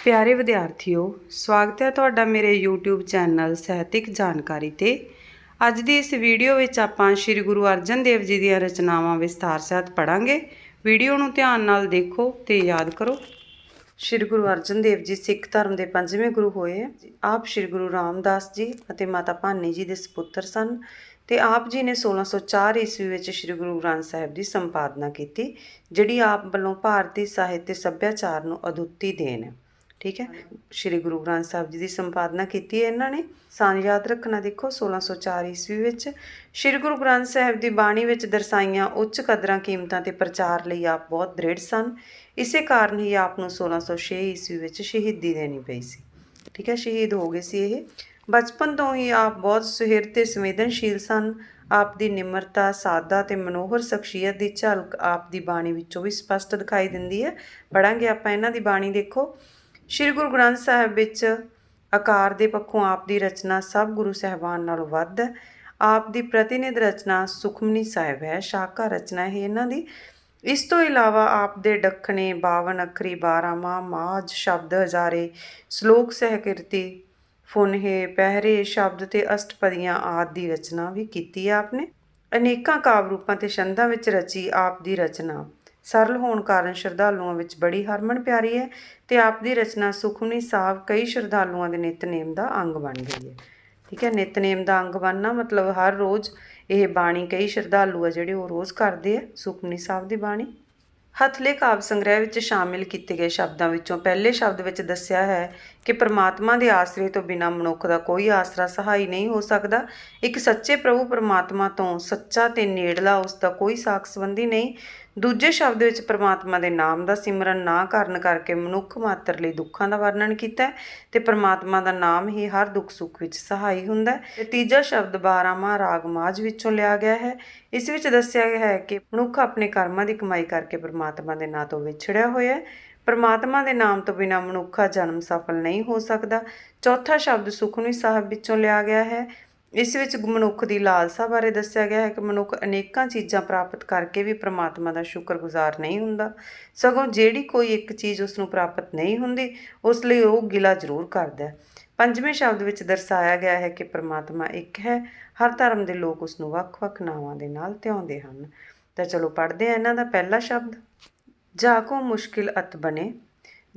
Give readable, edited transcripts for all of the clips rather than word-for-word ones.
प्यारे विद्यार्थियों, स्वागत है तुहाडा मेरे YouTube चैनल ਸਾਹਿਤਿਕ जानकारी ते। अज दी इस वीडियो विच आपां श्री गुरु अर्जन देव जी ਦੀਆਂ रचनावां विस्तार सहित पढ़ांगे। वीडियो नूं ध्यान नाल देखो ते याद करो। श्री गुरु अर्जन देव जी सिख धर्म के 5वें गुरु होए। आप श्री गुरु रामदास जी अते माता भानी जी के सपुत्र सन ते आप जी ने 1604 ईस्वी विच श्री गुरु ग्रंथ साहिब की संपादना की, जिहड़ी आप वालों भारतीय साहित्य सभ्याचार नूं अदुੱਤੀ देन है। ठीक है, श्री गुरु ग्रंथ साहिब जी की संपादना की है इन्होंने। सन याद रखना, देखो 1604 ईस्वी विच श्री गुरु ग्रंथ साहिब की बाणी विच दर्शाईयां उच्च कदरां कीमतां ते प्रचार लई आप बहुत दृढ़ सन। इसे कारण ही आप नूं 1606 ईस्वी विच शहीदी देनी पई सी। ठीक है, शहीद हो गए सी। ये बचपन तो ही आप बहुत सुहिरद ते संवेदनशील सन। आप दी निमरता, सादा ते मनोहर शख्सियत की झलक आप दी बाणी विचों भी स्पष्ट दिखाई दिंदी है। पढ़ांगे आपां इन्हां दी बाणी। देखो, श्री गुरु ग्रंथ साहिब विच आकार के पक्षों आप की रचना सब गुरु साहिबान नालों वध है। आप की प्रतिनिध रचना सुखमनी साहिब है, शाखा रचना है इन्हां दी। इस तो इलावा आप दे दखने 52 अखरी 12 माह माज शब्द हजारे श्लोक सहकृति फुनहे पहरे शब्द ते अष्टपदियां आदि की रचना भी की है आपने। अनेकों काव्य रूपों ते छंदां विच रची आप की रचना सरल होने कारण श्रद्धालुओं विच बड़ी हरमन प्यारी है। तो आप की रचना सुखमनी साहब कई श्रद्धालुओं के नितनेम का अंग बन गई है। ठीक है, नितनेम का अंग बनना मतलब हर रोज़ ये बाणी कई श्रद्धालु है जिहड़े वो रोज़ करते हैं सुखमनी साहब की बाणी। हथले काव्य संग्रह विच शामिल किए गए शब्दों विचों पहले शब्द विच दस्सिया है कि परमात्मा के आसरे तो बिना मनुख का कोई आसरा सहाई नहीं हो सकता। एक सच्चे प्रभु परमात्मा तो सच्चा ते नेड़ला उसका कोई साख संबंधी नहीं। दूजे शब्द विच परमात्मा के नाम का सिमरन ना करन करके मनुख मात्र लई दुखों का वर्णन किया है ते परमात्मा का नाम ही हर दुख सुख विच सहाई हुंदा है। तीजा शब्द 12 माह राग माज विचों लिया गया है। इस विच दस्सिया गया है कि मनुख अपने कर्मां की कमाई करके परमात्मा के नाम तो विछड़िया होया है। परमात्मा के नाम तो बिना मनुखा जन्म सफल नहीं हो सकता। चौथा शब्द सुखमनी साहब विचों लिया गया है। इस विच मनुख की लालसा बारे दस्सिया गया है कि मनुख अनेकों चीज़ां प्राप्त करके भी परमात्मा का शुक्रगुजार नहीं हुंदा, सगों जिहड़ी कोई एक चीज़ उसनूं प्राप्त नहीं हुंदी उस लई वो गिला जरूर करदा है। पंजवें शब्द विच दर्शाया गया है कि परमात्मा एक है, हर धर्म के लोग उसनूं वख-वख नावां दे नाल ध्याउंदे हन। तो चलो पढ़ते हैं इन्हां दा पहला शब्द। जाको मुश्किल अत बने।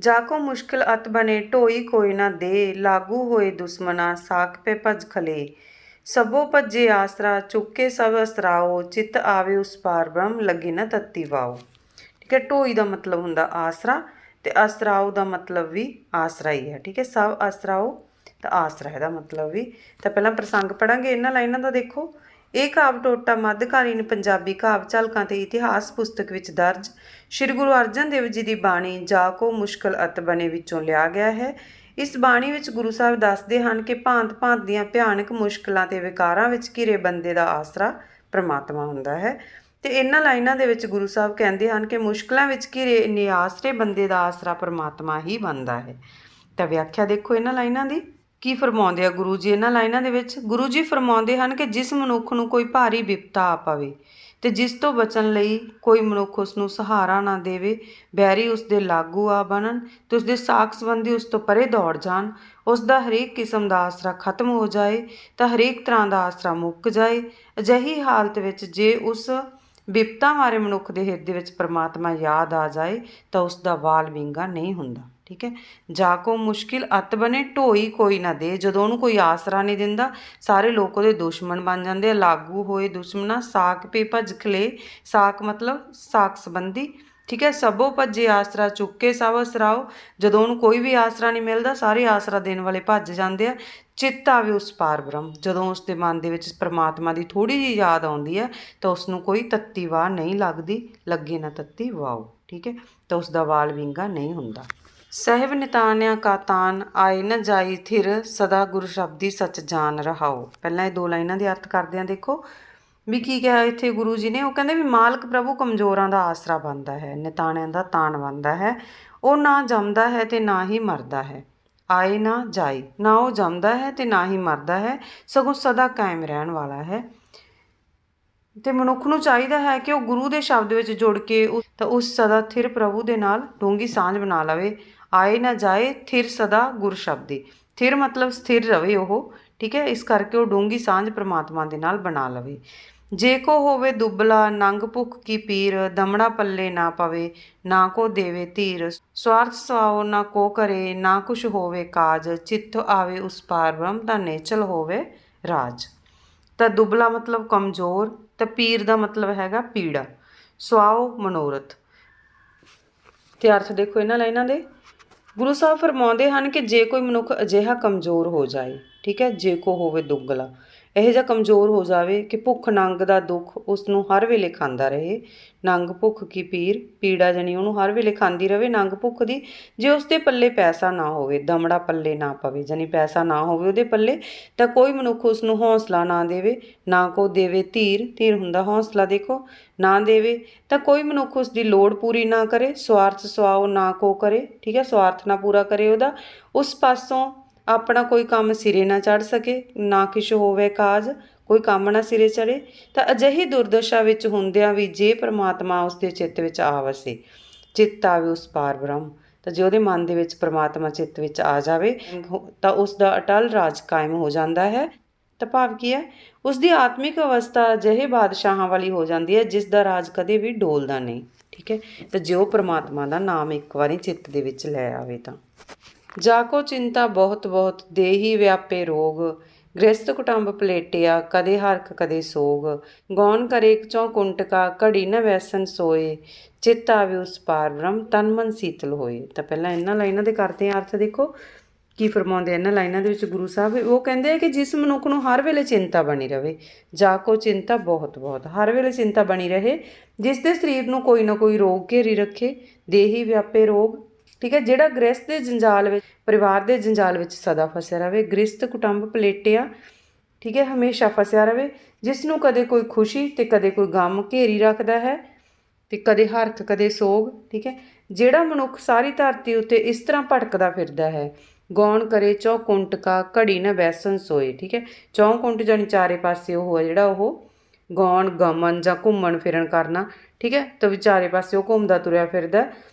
जाको मुश्किल अत बने ढोई कोई ना दे, लागू होए दुश्मना साक पे भज खले। सबो भजे आसरा चुके सब असराओ, चित आवे उस पार ब्रह्म लगे न तत्ती वाओ। ठीक है, ढोई का मतलब हुंदा आसरा ते असराओ का मतलब भी आसरा ही है। ठीक है, सब असराओ तो आसरा का मतलब भी। तो पहला प्रसंग पढ़ांगे इन्हां लाइनां दा। देखो, ਇਹ ਕਾਵਿ ਟੋਟਾ ਮੱਧਕਾਲੀਨ ਪੰਜਾਬੀ ਕਾਵਿ ਝਲਕਾਂ ਤੇ ਇਤਿਹਾਸ ਪੁਸਤਕ ਵਿੱਚ ਦਰਜ ਸ਼੍ਰੀ ਗੁਰੂ ਅਰਜਨ ਦੇਵ ਜੀ ਦੀ ਬਾਣੀ ਜਾ ਕੋ ਮੁਸ਼ਕਿਲ ਅਤ ਬਨੇ ਵਿੱਚੋਂ ਲਿਆ ਗਿਆ ਹੈ। ਇਸ ਬਾਣੀ ਵਿੱਚ ਗੁਰੂ ਸਾਹਿਬ ਦੱਸਦੇ ਹਨ ਕਿ ਭਾਂਤ ਭਾਂਤ ਦੀਆਂ ਭਿਆਨਕ ਮੁਸ਼ਕਿਲਾਂ ਤੇ ਵਿਕਾਰਾਂ ਵਿੱਚ ਘਿਰੇ ਬੰਦੇ ਦਾ ਆਸਰਾ ਪਰਮਾਤਮਾ ਹੁੰਦਾ ਹੈ। ਤੇ ਇਹਨਾਂ ਲਾਈਨਾਂ ਦੇ ਵਿੱਚ ਗੁਰੂ ਸਾਹਿਬ ਕਹਿੰਦੇ ਹਨ ਕਿ ਮੁਸ਼ਕਿਲਾਂ ਵਿੱਚ ਘਿਰੇ ਨਿਆਸਰੇ ਬੰਦੇ ਦਾ ਆਸਰਾ ਪਰਮਾਤਮਾ ਹੀ ਬਣਦਾ ਹੈ। ਤਾਂ ਵਿਆਖਿਆ ਦੇਖੋ ਇਹਨਾਂ ਲਾਈਨਾਂ ਦੀ ਕੀ ਫਰਮਾਉਂਦੇ ਆ ਗੁਰੂ ਜੀ ਇਹਨਾਂ ਲਾਈਨਾਂ ਦੇ ਵਿੱਚ। ਗੁਰੂ ਜੀ ਫਰਮਾਉਂਦੇ ਹਨ ਕਿ ਜਿਸ ਮਨੁੱਖ ਨੂੰ ਕੋਈ ਭਾਰੀ ਵਿਪਤਾ ਆ ਪਵੇ ਤੇ ਜਿਸ ਤੋਂ ਬਚਣ ਲਈ ਕੋਈ ਮਨੁੱਖ ਉਸ ਨੂੰ ਸਹਾਰਾ ਨਾ ਦੇਵੇ, ਬੈਰੀ ਉਸ ਦੇ ਲਾਗੂ ਆ ਬਣਨ ਤੇ ਉਸ ਦੇ ਸਾਖ ਸੰਬੰਧੀ ਉਸ ਤੋਂ ਪਰੇ ਦੌੜ ਜਾਣ, ਉਸ ਦਾ ਹਰੇਕ ਕਿਸਮ ਦਾ ਆਸਰਾ ਖਤਮ ਹੋ ਜਾਏ ਤਾਂ ਹਰੇਕ ਤਰ੍ਹਾਂ ਦਾ ਆਸਰਾ ਮੁੱਕ ਜਾਏ। ਅਜਿਹੀ ਹਾਲਤ ਵਿੱਚ ਜੇ ਉਸ ਵਿਪਤਾ ਮਾਰੇ ਮਨੁੱਖ ਦੇ ਹਿਰਦੇ ਵਿੱਚ ਪਰਮਾਤਮਾ ਯਾਦ ਆ ਜਾਏ ਤਾਂ ਉਸ ਦਾ ਵਾਲ ਵਿੰਗਾ ਨਹੀਂ ਹੁੰਦਾ। ठीक है, जाको मुश्किल अत बने ढोई कोई ना दे। जदों उहनूं कोई आसरा नहीं दिंदा सारे लोग उहदे दुश्मन बन जाते। लागू होए दुश्मना साक पे भज खले। साक मतलब साक संबंधी। ठीक है, सबो भजे आसरा चुके सब असराओ। जदों उहनूं कोई भी आसरा नहीं मिलता सारे आसरा देण वाले भज जाते हैं। चित्त आवे उस पार ब्रह्म, जदों उसके मन दे विच परमात्मा की थोड़ी जी याद आउंदी है तो उसनूं कोई तत्ती वाह नहीं लगती, लगे ना तत्ती वाओ। ठीक है, तो उसका वाल विंगा नहीं हुंदा। सहब नितानिया का तान आए न जाई थिर, सदा गुरु शब्दी सच जान रहाओ। पहला दो लाइनां दे अर्थ करदे हां। देखो भी की कहा इत्थे गुरु जी ने, वो कहंदे भी मालक प्रभु कमज़ोरां दा आसरा बनदा है, निताणियां दा तान बनदा है। वो ना जमदा है ते ना ही मरदा है। आए ना जाई, ना वो जमदा है ते ना ही मरदा है, सगों सदा कायम रहण वाला है। ਤੇ ਮਨੁੱਖ ਨੂੰ ਚਾਹੀਦਾ ਹੈ ਕਿ ਉਹ ਗੁਰੂ ਦੇ ਸ਼ਬਦ ਵਿੱਚ ਜੁੜ ਕੇ ਤਾਂ ਉਸ ਸਦਾ ਥਿਰ ਪ੍ਰਭੂ ਦੇ ਨਾਲ ਡੂੰਘੀ ਸਾਂਝ ਬਣਾ ਲਵੇ। आए ना जाए थिर सदा गुर शब्दी। थिर मतलब स्थिर रहे ਉਹ, ठीक है, इस करके वो डूंगी सांझ परमात्मा दे नाल बना लवे। जे को होवे दुबला नंग भुख की पीर, दमड़ा पल्ले ना पवे ना को देवे धीर। स्वार्थ स्वाओ ना को करे ना कुछ होवे काज, चित्त आवे उस पार ब्रह्म दा नेचल होवे राज। ਤਾਂ ਦੁਬਲਾ ਮਤਲਬ ਕਮਜ਼ੋਰ, ਤੇ ਪੀਰ ਦਾ ਮਤਲਬ ਹੈਗਾ ਪੀੜਾ। ਸੁਆਓ ਮਨੋਰਥ। ਤੇ ਅਰਥ ਦੇਖੋ ਇਹਨਾਂ ਲਾਈਨਾਂ ਦੇ। ਗੁਰੂ ਸਾਹਿਬ ਫਰਮਾਉਂਦੇ ਹਨ ਕਿ ਜੇ ਕੋਈ ਮਨੁੱਖ ਅਜਿਹਾ ਕਮਜ਼ੋਰ ਹੋ ਜਾਏ, ਠੀਕ ਹੈ, ਜੇ ਕੋ ਹੋਵੇ ਦੁੱਗਲਾ, ਇਹੋ ਜਿਹਾ ਕਮਜ਼ੋਰ ਹੋ ਜਾਵੇ ਕਿ ਭੁੱਖ ਨੰਗ ਦਾ ਦੁੱਖ ਉਸ ਨੂੰ ਹਰ ਵੇਲੇ ਖਾਂਦਾ ਰਹੇ। ਨੰਗ ਭੁੱਖ ਕੀ ਪੀਰ, ਪੀੜਾ ਜਾਣੀ ਉਹਨੂੰ ਹਰ ਵੇਲੇ ਖਾਂਦੀ ਰਹੇ ਨੰਗ ਭੁੱਖ ਦੀ। ਜੇ ਉਸਦੇ ਪੱਲੇ ਪੈਸਾ ਨਾ ਹੋਵੇ, ਦਮੜਾ ਪੱਲੇ ਨਾ ਪਵੇ, ਜਾਣੀ ਪੈਸਾ ਨਾ ਹੋਵੇ ਉਹਦੇ ਪੱਲੇ, ਤਾਂ ਕੋਈ ਮਨੁੱਖ ਉਸ ਨੂੰ ਹੌਸਲਾ ਨਾ ਦੇਵੇ, ਨਾ ਕੋ ਦੇਵੇ ਧੀਰ, ਧੀਰ ਹੁੰਦਾ ਹੌਸਲਾ ਦੇਖੋ, ਨਾ ਦੇਵੇ, ਤਾਂ ਕੋਈ ਮਨੁੱਖ ਉਸ ਦੀ ਲੋੜ ਪੂਰੀ ਨਾ ਕਰੇ। ਸਵਾਰਥ ਸਵਾਓ ਨਾ ਕੋ ਕਰੇ, ਠੀਕ ਹੈ, ਸਵਾਰਥ ਨਾ ਪੂਰਾ ਕਰੇ ਉਹਦਾ, ਉਸ ਪਾਸੋਂ ਆਪਣਾ ਕੋਈ ਕੰਮ ਸਿਰੇ ਨਾ ਚੜ੍ਹ ਸਕੇ, ਨਾ ਕਿਛ ਹੋਵੇ ਕਾਜ, ਕੋਈ ਕੰਮ ਨਾ ਸਿਰੇ ਚੜ੍ਹੇ। ਤਾਂ ਅਜਿਹੀ ਦੁਰਦਸ਼ਾ ਵਿੱਚ ਹੁੰਦਿਆਂ ਵੀ ਜੇ ਪਰਮਾਤਮਾ ਉਸਦੇ ਚਿੱਤ ਵਿੱਚ ਆ ਵਸੇ, ਚਿੱਤ ਆਵੇ ਉਸ ਪਾਰ ਬ੍ਰਹਮ, ਤਾਂ ਜੇ ਉਹਦੇ ਮਨ ਦੇ ਵਿੱਚ ਪਰਮਾਤਮਾ ਚਿੱਤ ਵਿੱਚ ਆ ਜਾਵੇ ਤਾਂ ਉਸ ਦਾ ਅਟਲ ਰਾਜ ਕਾਇਮ ਹੋ ਜਾਂਦਾ ਹੈ। ਤਾਂ ਭਾਵ ਕੀ ਹੈ, ਉਸ ਦੀ ਆਤਮਿਕ ਅਵਸਥਾ ਅਜਿਹੇ ਬਾਦਸ਼ਾਹਾਂ ਵਾਲੀ ਹੋ ਜਾਂਦੀ ਹੈ ਜਿਸ ਦਾ ਰਾਜ ਕਦੇ ਵੀ ਡੋਲਦਾ ਨਹੀਂ, ਠੀਕ ਹੈ। ਤਾਂ ਜੇ ਉਹ ਪਰਮਾਤਮਾ ਦਾ ਨਾਮ ਇੱਕ ਵਾਰੀ ਚਿੱਤ ਦੇ ਵਿੱਚ ਲੈ ਆਵੇ ਤਾਂ। ਜਾ ਕੋ ਚਿੰਤਾ ਬਹੁਤ ਬਹੁਤ ਦੇਹੀ ਵਿਆਪੇ ਰੋਗ, ਗ੍ਰਸਤ ਕੁਟੰਬ ਪਲੇਟਿਆ ਕਦੇ ਹਰਖ ਕਦੇ ਸੋਗ। ਗੌਣ ਕਰੇ ਚੌ ਕੁੰਟਕਾ ਘੜੀ ਨ ਵੈਸਨ ਸੋਏ, ਚਿੱਤ ਆਵੇ ਉਸ ਪਾਰ ਬ੍ਰਹਮ ਤਨ ਮਨ ਸੀਤਲ ਹੋਏ। ਤਾਂ ਪਹਿਲਾਂ ਇਹਨਾਂ ਲਾਈਨਾਂ ਦੇ ਕਰਦੇ ਹਾਂ ਅਰਥ ਦੇਖੋ ਕੀ ਫਰਮਾਉਂਦੇ ਇਹਨਾਂ ਲਾਈਨਾਂ ਦੇ ਵਿੱਚ ਗੁਰੂ ਸਾਹਿਬ। ਉਹ ਕਹਿੰਦੇ ਆ ਕਿ ਜਿਸ ਮਨੁੱਖ ਨੂੰ ਹਰ ਵੇਲੇ ਚਿੰਤਾ ਬਣੀ ਰਹੇ, ਜਾ ਕੋ ਚਿੰਤਾ ਬਹੁਤ ਬਹੁਤ, ਹਰ ਵੇਲੇ ਚਿੰਤਾ ਬਣੀ ਰਹੇ, ਜਿਸ ਦੇ ਸਰੀਰ ਨੂੰ ਕੋਈ ਨਾ ਕੋਈ ਰੋਗ ਘੇਰੀ ਰੱਖੇ, ਦੇਹੀ ਵਿਆਪੇ ਰੋਗ, ਠੀਕ ਹੈ, ਜਿਹੜਾ ਗ੍ਰਸਤ ਦੇ ਜੰਜਾਲ ਵਿੱਚ, ਪਰਿਵਾਰ ਦੇ ਜੰਜਾਲ ਵਿੱਚ ਸਦਾ ਫਸਿਆ ਰਹੇ। ਗ੍ਰਸਤ ਕੁਟੰਬ ਪਲੇਟਿਆ, ਠੀਕ ਹੈ, ਹਮੇਸ਼ਾ ਫਸਿਆ ਰਹੇ, ਜਿਸ ਨੂੰ ਕਦੇ ਕੋਈ ਖੁਸ਼ੀ ਅਤੇ ਕਦੇ ਕੋਈ ਗਮ ਘੇਰੀ ਰੱਖਦਾ ਹੈ, ਅਤੇ ਕਦੇ ਹਰਖ ਕਦੇ ਸੋਗ, ਠੀਕ ਹੈ। ਜਿਹੜਾ ਮਨੁੱਖ ਸਾਰੀ ਧਰਤੀ ਉੱਤੇ ਇਸ ਤਰ੍ਹਾਂ ਭਟਕਦਾ ਫਿਰਦਾ ਹੈ। ਗੌਣ ਕਰੇ ਚੌ ਕੁੰਟਕਾ ਘੜੀ ਨਾ ਬੈਸਨ ਸੋਏ, ਠੀਕ ਹੈ, ਚੌ ਕੁੰਟ ਜਾਣੀ ਚਾਰੇ ਪਾਸੇ ਉਹ ਹੈ ਜਿਹੜਾ ਉਹ ਗੌਣ ਗਮਨ ਜਾਂ ਘੁੰਮਣ ਫਿਰਨ ਕਰਨਾ, ਠੀਕ ਹੈ, ਤਾਂ ਵਿਚਾਰੇ ਪਾਸੇ ਉਹ ਘੁੰਮਦਾ ਤੁਰਿਆ ਫਿਰਦਾ,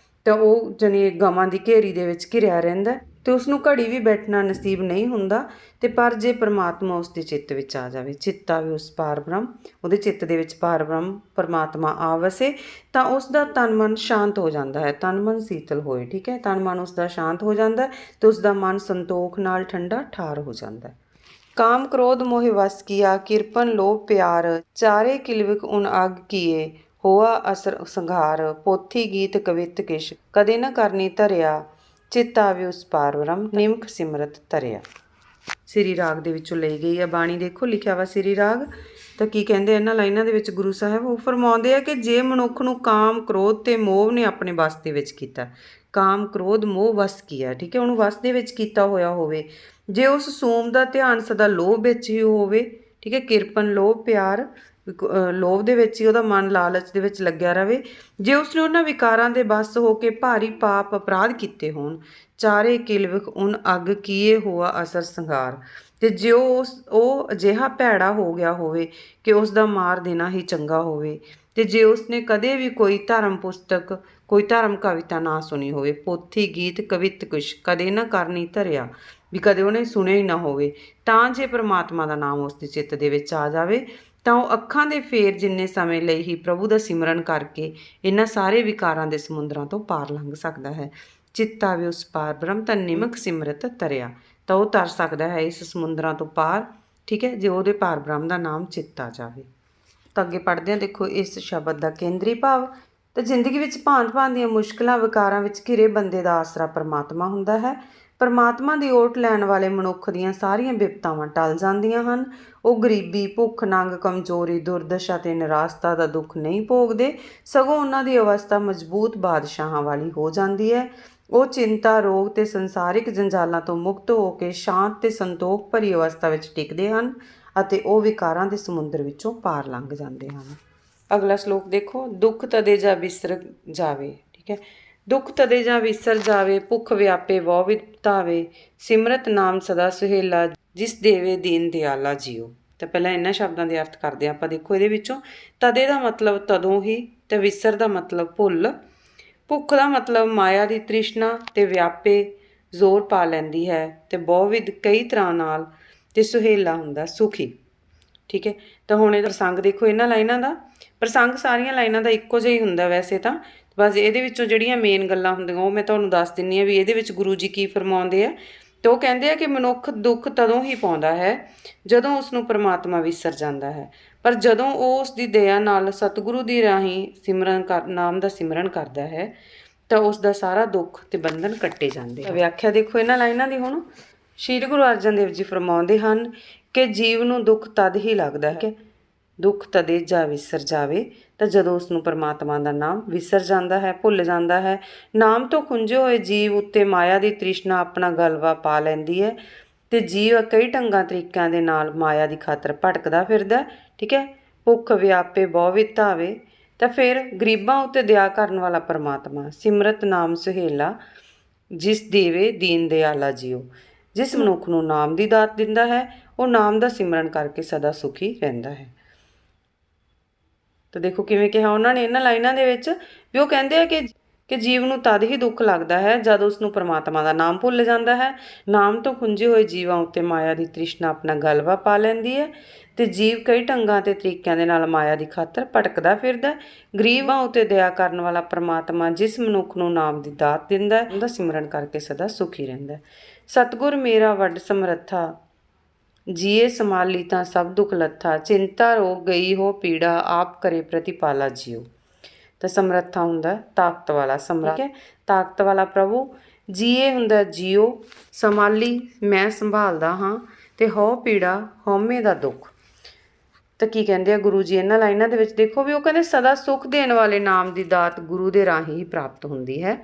ਤਾਂ ਉਹ ਜਾਣੀ ਗਮਾਂ ਦੀ ਘੇਰੀ ਦੇ ਵਿੱਚ ਘਿਰਿਆ ਰਹਿੰਦਾ, ਅਤੇ ਉਸਨੂੰ ਘੜੀ ਵੀ ਬੈਠਣਾ ਨਸੀਬ ਨਹੀਂ ਹੁੰਦਾ। ਅਤੇ ਪਰ ਜੇ ਪਰਮਾਤਮਾ ਉਸਦੇ ਚਿੱਤ ਵਿੱਚ ਆ ਜਾਵੇ, ਚਿੱਤ ਆਵੇ ਉਸ ਪਾਰ ਬ੍ਰਹਮ, ਉਹਦੇ ਚਿੱਤ ਦੇ ਵਿੱਚ ਪਾਰ ਬ੍ਰਹਮ ਪਰਮਾਤਮਾ ਆ ਵਸੇ, ਤਾਂ ਉਸ ਦਾ ਤਨ ਮਨ ਸ਼ਾਂਤ ਹੋ ਜਾਂਦਾ ਹੈ, ਤਨ ਮਨ ਸੀਤਲ ਹੋਏ, ਠੀਕ ਹੈ, ਤਨ ਮਨ ਉਸਦਾ ਸ਼ਾਂਤ ਹੋ ਜਾਂਦਾ ਅਤੇ ਉਸਦਾ ਮਨ ਸੰਤੋਖ ਨਾਲ ਠੰਡਾ ਠਾਰ ਹੋ ਜਾਂਦਾ। ਕਾਮ ਕ੍ਰੋਧ ਮੋਹਿ ਵਸ ਕੀਆ, ਕਿਰਪਨ ਲੋਭ ਪਿਆਰ, ਚਾਰੇ ਕਿਲਵਿਕ ਉਨ ਅਗ ਕੀਏ, ਹੋਆ ਅਸਰ ਸੰਘਾਰ। ਪੋਥੀ ਗੀਤ ਕਵਿਤ ਕਿਸ਼ ਕਦੇ ਨਾ ਕਰਨੀ ਧਰਿਆ, ਚਿੱਤ ਆਵੇ ਉਸ ਪਾਰ ਬ੍ਰਹਮ ਨਿਮਖ ਸਿਮਰਤ ਧਰਿਆ। ਸ੍ਰੀ ਰਾਗ ਦੇ ਵਿੱਚੋਂ ਲਈ ਗਈ ਹੈ ਬਾਣੀ, ਦੇਖੋ ਲਿਖਿਆ ਵਾ ਸ੍ਰੀ ਰਾਗ। ਤਾਂ ਕੀ ਕਹਿੰਦੇ ਇਹਨਾਂ ਲਾਈਨਾਂ ਦੇ ਵਿੱਚ ਗੁਰੂ ਸਾਹਿਬ, ਉਹ ਫਰਮਾਉਂਦੇ ਆ ਕਿ ਜੇ ਮਨੁੱਖ ਨੂੰ ਕਾਮ ਕ੍ਰੋਧ ਅਤੇ ਮੋਹ ਨੇ ਆਪਣੇ ਵਸ ਦੇ ਵਿੱਚ ਕੀਤਾ, ਕਾਮ ਕ੍ਰੋਧ ਮੋਹ ਵਸ ਕੀਆ, ਠੀਕ ਹੈ, ਉਹਨੂੰ ਵਸ ਦੇ ਵਿੱਚ ਕੀਤਾ ਹੋਇਆ ਹੋਵੇ, ਜੇ ਉਸ ਸੋਮ ਦਾ ਧਿਆਨ ਸਦਾ ਲੋਭ ਵਿੱਚ ਹੀ ਹੋਵੇ, ਠੀਕ ਹੈ, ਕਿਰਪਨ ਲੋਭ ਪਿਆਰ, ਲੋਭ ਦੇ ਵਿੱਚ ਹੀ ਉਹਦਾ ਮਨ ਲਾਲਚ ਦੇ ਵਿੱਚ ਲੱਗਿਆ ਰਹੇ, ਜੇ ਉਸਨੇ ਉਹਨਾਂ ਵਿਕਾਰਾਂ ਦੇ ਵੱਸ ਹੋ ਕੇ ਭਾਰੀ ਪਾਪ ਅਪਰਾਧ ਕੀਤੇ ਹੋਣ, ਚਾਰੇ ਕਿਲਵਿਕ ਉਨ ਅੱਗ ਕੀਏ ਹੋਆ ਅਸਰ ਸੰਘਾਰ, ਅਤੇ ਜੇ ਉਹ ਅਜਿਹਾ ਭੈੜਾ ਹੋ ਗਿਆ ਹੋਵੇ ਕਿ ਉਸ ਦਾ ਮਾਰ ਦੇਣਾ ਹੀ ਚੰਗਾ ਹੋਵੇ, ਅਤੇ ਜੇ ਉਸਨੇ ਕਦੇ ਵੀ ਕੋਈ ਧਰਮ ਪੁਸਤਕ, ਕੋਈ ਧਰਮ ਕਵਿਤਾ ਨਾ ਸੁਣੀ ਹੋਵੇ, ਪੋਥੀ ਗੀਤ ਕਵਿਤ ਕੁਛ ਕਦੇ ਨਾ ਕਰਨੀ ਧਰਿਆ, ਵੀ ਕਦੇ ਉਹਨੇ ਸੁਣਿਆ ਹੀ ਨਾ ਹੋਵੇ, ਤਾਂ ਜੇ ਪਰਮਾਤਮਾ ਦਾ ਨਾਮ ਉਸ ਦੇ ਚਿੱਤ ਦੇ ਵਿੱਚ ਆ ਜਾਵੇ, ਤਾਂ ਉਹ ਅੱਖਾਂ ਦੇ ਫੇਰ ਜਿੰਨੇ ਸਮੇਂ ਲਈ ਹੀ ਪ੍ਰਭੂ ਦਾ ਸਿਮਰਨ ਕਰਕੇ ਇਹਨਾਂ ਸਾਰੇ ਵਿਕਾਰਾਂ ਦੇ ਸਮੁੰਦਰਾਂ ਤੋਂ ਪਾਰ ਲੰਘ ਸਕਦਾ ਹੈ। ਚਿੱਤ ਆਵੇ ਉਸ ਪਾਰ ਬ੍ਰਹਮ ਤਾਂ ਨਿਮਕ ਸਿਮਰਤ ਤਰਿਆ, ਤਾਂ ਉਹ ਤਰ ਸਕਦਾ ਹੈ ਇਸ ਸਮੁੰਦਰਾਂ ਤੋਂ ਪਾਰ, ਠੀਕ ਹੈ, ਜੇ ਉਹਦੇ ਪਾਰ ਬ੍ਰਹਮ ਦਾ ਨਾਮ ਚਿੱਤ ਆ ਜਾਵੇ। ਤਾਂ ਅੱਗੇ ਪੜ੍ਹਦੇ ਹਾਂ, ਦੇਖੋ ਇਸ ਸ਼ਬਦ ਦਾ ਕੇਂਦਰੀ ਭਾਵ। ਤਾਂ ਜ਼ਿੰਦਗੀ ਵਿੱਚ ਭਾਂਤ-ਭਾਂਤ ਦੀਆਂ ਮੁਸ਼ਕਿਲਾਂ ਵਿਕਾਰਾਂ ਵਿੱਚ ਘਿਰੇ ਬੰਦੇ ਦਾ ਆਸਰਾ ਪਰਮਾਤਮਾ ਹੁੰਦਾ ਹੈ। ਪਰਮਾਤਮਾ ਦੀ ਓਟ ਲੈਣ ਵਾਲੇ ਮਨੁੱਖ ਦੀਆਂ ਸਾਰੀਆਂ ਬਿਪਤਾਵਾਂ ਟਲ ਜਾਂਦੀਆਂ ਹਨ। ਉਹ ਗਰੀਬੀ, ਭੁੱਖ ਨੰਗ, ਕਮਜ਼ੋਰੀ, ਦੁਰਦਸ਼ਾ ਅਤੇ ਨਿਰਾਸ਼ਤਾ ਦਾ ਦੁੱਖ ਨਹੀਂ ਭੋਗਦੇ, ਸਗੋਂ ਉਹਨਾਂ ਦੀ ਅਵਸਥਾ ਮਜ਼ਬੂਤ ਬਾਦਸ਼ਾਹਾਂ ਵਾਲੀ ਹੋ ਜਾਂਦੀ ਹੈ। ਉਹ ਚਿੰਤਾ, ਰੋਗ ਅਤੇ ਸੰਸਾਰਿਕ ਜੰਜਾਲਾਂ ਤੋਂ ਮੁਕਤ ਹੋ ਕੇ ਸ਼ਾਂਤ ਅਤੇ ਸੰਤੋਖ ਭਰੀ ਅਵਸਥਾ ਵਿੱਚ ਟਿਕਦੇ ਹਨ, ਅਤੇ ਉਹ ਵਿਕਾਰਾਂ ਦੇ ਸਮੁੰਦਰ ਵਿੱਚੋਂ ਪਾਰ ਲੰਘ ਜਾਂਦੇ ਹਨ। ਅਗਲਾ ਸ਼ਲੋਕ ਦੇਖੋ, ਦੁੱਖ ਤਦੇ ਜਾ ਵਿਸਰ ਜਾਵੇ, ਠੀਕ ਹੈ, ਦੁੱਖ ਤਦੇ ਜਾਂ ਵਿਸਰ ਜਾਵੇ, ਭੁੱਖ ਵਿਆਪੇ ਵਹੁ ਵਿਤਾਵੇ, ਸਿਮਰਤ ਨਾਮ ਸਦਾ ਸੁਹੇਲਾ, ਜਿਸ ਦੇਵੇ ਦੀਨ ਦਿਆਲਾ ਜੀਓ। ਤਾਂ ਪਹਿਲਾਂ ਇਹਨਾਂ ਸ਼ਬਦਾਂ ਦੇ ਅਰਥ ਕਰਦੇ ਹਾਂ ਆਪਾਂ। ਦੇਖੋ ਇਹਦੇ ਵਿੱਚੋਂ ਤਦੇ ਦਾ ਮਤਲਬ ਤਦੋਂ ਹੀ, ਅਤੇ ਵਿਸਰ ਦਾ ਮਤਲਬ ਭੁੱਲ, ਭੁੱਖ ਦਾ ਮਤਲਬ ਮਾਇਆ ਦੀ ਤ੍ਰਿਸ਼ਨਾ ਤੇ ਵਿਆਪੇ ਜ਼ੋਰ ਪਾ ਲੈਂਦੀ ਹੈ ਤੇ ਬਹੁਵਿਧ ਕਈ ਤਰ੍ਹਾਂ ਨਾਲ ਤੇ ਸੁਹੇਲਾ ਹੁੰਦਾ ਸੁਖੀ। ਠੀਕ ਹੈ, ਤਾਂ ਹੁਣ ਇਹਦਾ ਪ੍ਰਸੰਗ ਦੇਖੋ ਇਹਨਾਂ ਲਾਈਨਾਂ ਦਾ। ਪ੍ਰਸੰਗ ਸਾਰੀਆਂ ਲਾਈਨਾਂ ਦਾ ਇੱਕੋ ਜਿਹਾ ਹੀ ਹੁੰਦਾ ਵੈਸੇ ਤਾਂ, ਬਸ ਇਹਦੇ ਵਿੱਚੋਂ ਜਿਹੜੀਆਂ ਮੇਨ ਗੱਲਾਂ ਹੁੰਦੀਆਂ ਉਹ ਮੈਂ ਤੁਹਾਨੂੰ ਦੱਸ ਦਿੰਦੀ ਹਾਂ ਵੀ ਇਹਦੇ ਵਿੱਚ ਗੁਰੂ ਜੀ ਕੀ ਫਰਮਾਉਂਦੇ ਆ। ਤੇ ਉਹ ਕਹਿੰਦੇ ਆ ਕਿ ਮਨੁੱਖ ਦੁੱਖ ਤਦੋਂ ਹੀ ਪਾਉਂਦਾ ਹੈ ਜਦੋਂ ਉਸ ਨੂੰ ਪਰਮਾਤਮਾ ਵਿਸਰ ਜਾਂਦਾ ਹੈ, ਪਰ ਜਦੋਂ ਉਹ ਉਸ ਦੀ ਦਇਆ ਨਾਲ ਸਤਿਗੁਰੂ ਦੀ ਰਾਹੀਂ ਨਾਮ ਦਾ ਸਿਮਰਨ ਕਰਦਾ ਹੈ ਤਾਂ ਉਸ ਦਾ ਸਾਰਾ ਦੁੱਖ ਤੇ ਬੰਧਨ ਕੱਟੇ ਜਾਂਦੇ। ਵਿਆਖਿਆ ਦੇਖੋ ਇਹਨਾਂ ਲਾਈਨਾਂ ਦੀ। ਹੁਣ ਸ਼੍ਰੀ ਗੁਰੂ ਅਰਜਨ ਦੇਵ ਜੀ ਫਰਮਾਉਂਦੇ ਹਨ ਕਿ ਜੀਵ ਨੂੰ ਦੁੱਖ ਤਦ ਹੀ ਲੱਗਦਾ ਹੈ, ਦੁੱਖ ਤਦੇ ਜਾ ਵਿਸਰ ਜਾਵੇ, ਤਾਂ ਜਦੋਂ ਉਸ ਨੂੰ ਪਰਮਾਤਮਾ ਦਾ ਨਾਮ ਵਿਸਰ ਜਾਂਦਾ ਹੈ, ਭੁੱਲ ਜਾਂਦਾ ਹੈ। ਨਾਮ ਤੋਂ ਖੁੰਝੇ ਹੋਏ ਜੀਵ ਉੱਤੇ ਮਾਇਆ ਦੀ ਤ੍ਰਿਸ਼ਨਾ ਆਪਣਾ ਗਲਵਾ ਪਾ ਲੈਂਦੀ ਹੈ ਤੇ ਜੀਵ ਕਈ ਢੰਗਾਂ ਤਰੀਕਿਆਂ ਦੇ ਨਾਲ ਮਾਇਆ ਦੀ ਖਾਤਰ ਭਟਕਦਾ ਫਿਰਦਾ। ਠੀਕ ਹੈ, ਭੁੱਖ ਵਿਆਪੇ ਬਹੁਵਿਧ ਧਾਵੇ, ਤਾਂ ਫਿਰ ਗਰੀਬਾਂ ਉੱਤੇ ਦਇਆ ਕਰਨ ਵਾਲਾ ਪਰਮਾਤਮਾ ਸਿਮਰਤ ਨਾਮ ਸੁਹੇਲਾ ਜਿਸ ਦੇਵੇ ਦੀਨ ਦਿਆਲਾ ਜੀਓ। ਜਿਸ ਮਨੁੱਖ ਨੂੰ ਨਾਮ ਦੀ ਦਾਤ ਦਿੰਦਾ ਹੈ ਉਹ ਨਾਮ ਦਾ ਸਿਮਰਨ ਕਰਕੇ ਸਦਾ ਸੁਖੀ ਰਹਿੰਦਾ ਹੈ। ਤਾਂ ਦੇਖੋ ਕਿਵੇਂ ਕਿਹਾ ਉਹਨਾਂ ਨੇ ਇਹਨਾਂ ਲਾਈਨਾਂ ਦੇ ਵਿੱਚ ਵੀ ਉਹ ਕਹਿੰਦੇ ਆ ਕਿ ਜੀਵ ਨੂੰ ਤਦ ਹੀ ਦੁੱਖ ਲੱਗਦਾ ਹੈ ਜਦ ਉਸ ਨੂੰ ਪਰਮਾਤਮਾ ਦਾ ਨਾਮ ਭੁੱਲ ਜਾਂਦਾ ਹੈ। ਨਾਮ ਤੋਂ ਖੁੰਝੇ ਹੋਏ ਜੀਵਾਂ ਉੱਤੇ ਮਾਇਆ ਦੀ ਤ੍ਰਿਸ਼ਨਾ ਆਪਣਾ ਗਲਵਾ ਪਾ ਲੈਂਦੀ ਹੈ ਤੇ ਜੀਵ ਕਈ ਢੰਗਾਂ ਤੇ ਤਰੀਕਿਆਂ ਦੇ ਨਾਲ ਮਾਇਆ ਦੀ ਖਾਤਰ ਭਟਕਦਾ ਫਿਰਦਾ। ਗਰੀਬਾਂ ਉੱਤੇ ਦਇਆ ਕਰਨ ਵਾਲਾ ਪਰਮਾਤਮਾ ਜਿਸ ਮਨੁੱਖ ਨੂੰ ਨਾਮ ਦੀ ਦਾਤ ਦਿੰਦਾ ਹੈ ਉਹਦਾ ਸਿਮਰਨ ਕਰਕੇ ਸਦਾ ਸੁਖੀ ਰਹਿੰਦਾ। ਸਤਿਗੁਰ ਮੇਰਾ ਵੱਡ ਸਮਰੱਥਾ, ਜੀਏ ਸੰਭਾਲੀ ਤਾਂ ਸਭ ਦੁੱਖ ਲੱਥਾ, ਚਿੰਤਾ ਰੋਗ ਗਈ ਹੋ ਪੀੜਾ, ਆਪ ਕਰੇ ਪ੍ਰਤੀਪਾਲਾ ਜੀਓ। ਤਾਂ ਸਮਰੱਥਾ ਹੁੰਦਾ ਤਾਕਤ ਵਾਲਾ, ਸਮਰੱਥ ਹੈ ਤਾਕਤ ਵਾਲਾ ਪ੍ਰਭੂ। ਜੀਏ ਹੁੰਦਾ ਜੀਓ, ਸੰਭਾਲੀ ਮੈਂ ਸੰਭਾਲਦਾ ਹਾਂ, ਤੇ ਹੋ ਪੀੜਾ ਹਉਮੈ ਦਾ ਦੁੱਖ। ਤਾਂ ਕੀ ਕਹਿੰਦੇ ਆ ਗੁਰੂ ਜੀ ਇਹਨਾਂ ਲਾਈਨਾਂ ਦੇ ਵਿੱਚ ਦੇਖੋ ਵੀ ਉਹ ਕਹਿੰਦੇ ਸਦਾ ਸੁੱਖ ਦੇਣ ਵਾਲੇ ਨਾਮ ਦੀ ਦਾਤ ਗੁਰੂ ਦੇ ਰਾਹੀਂ ਹੀ ਪ੍ਰਾਪਤ ਹੁੰਦੀ ਹੈ।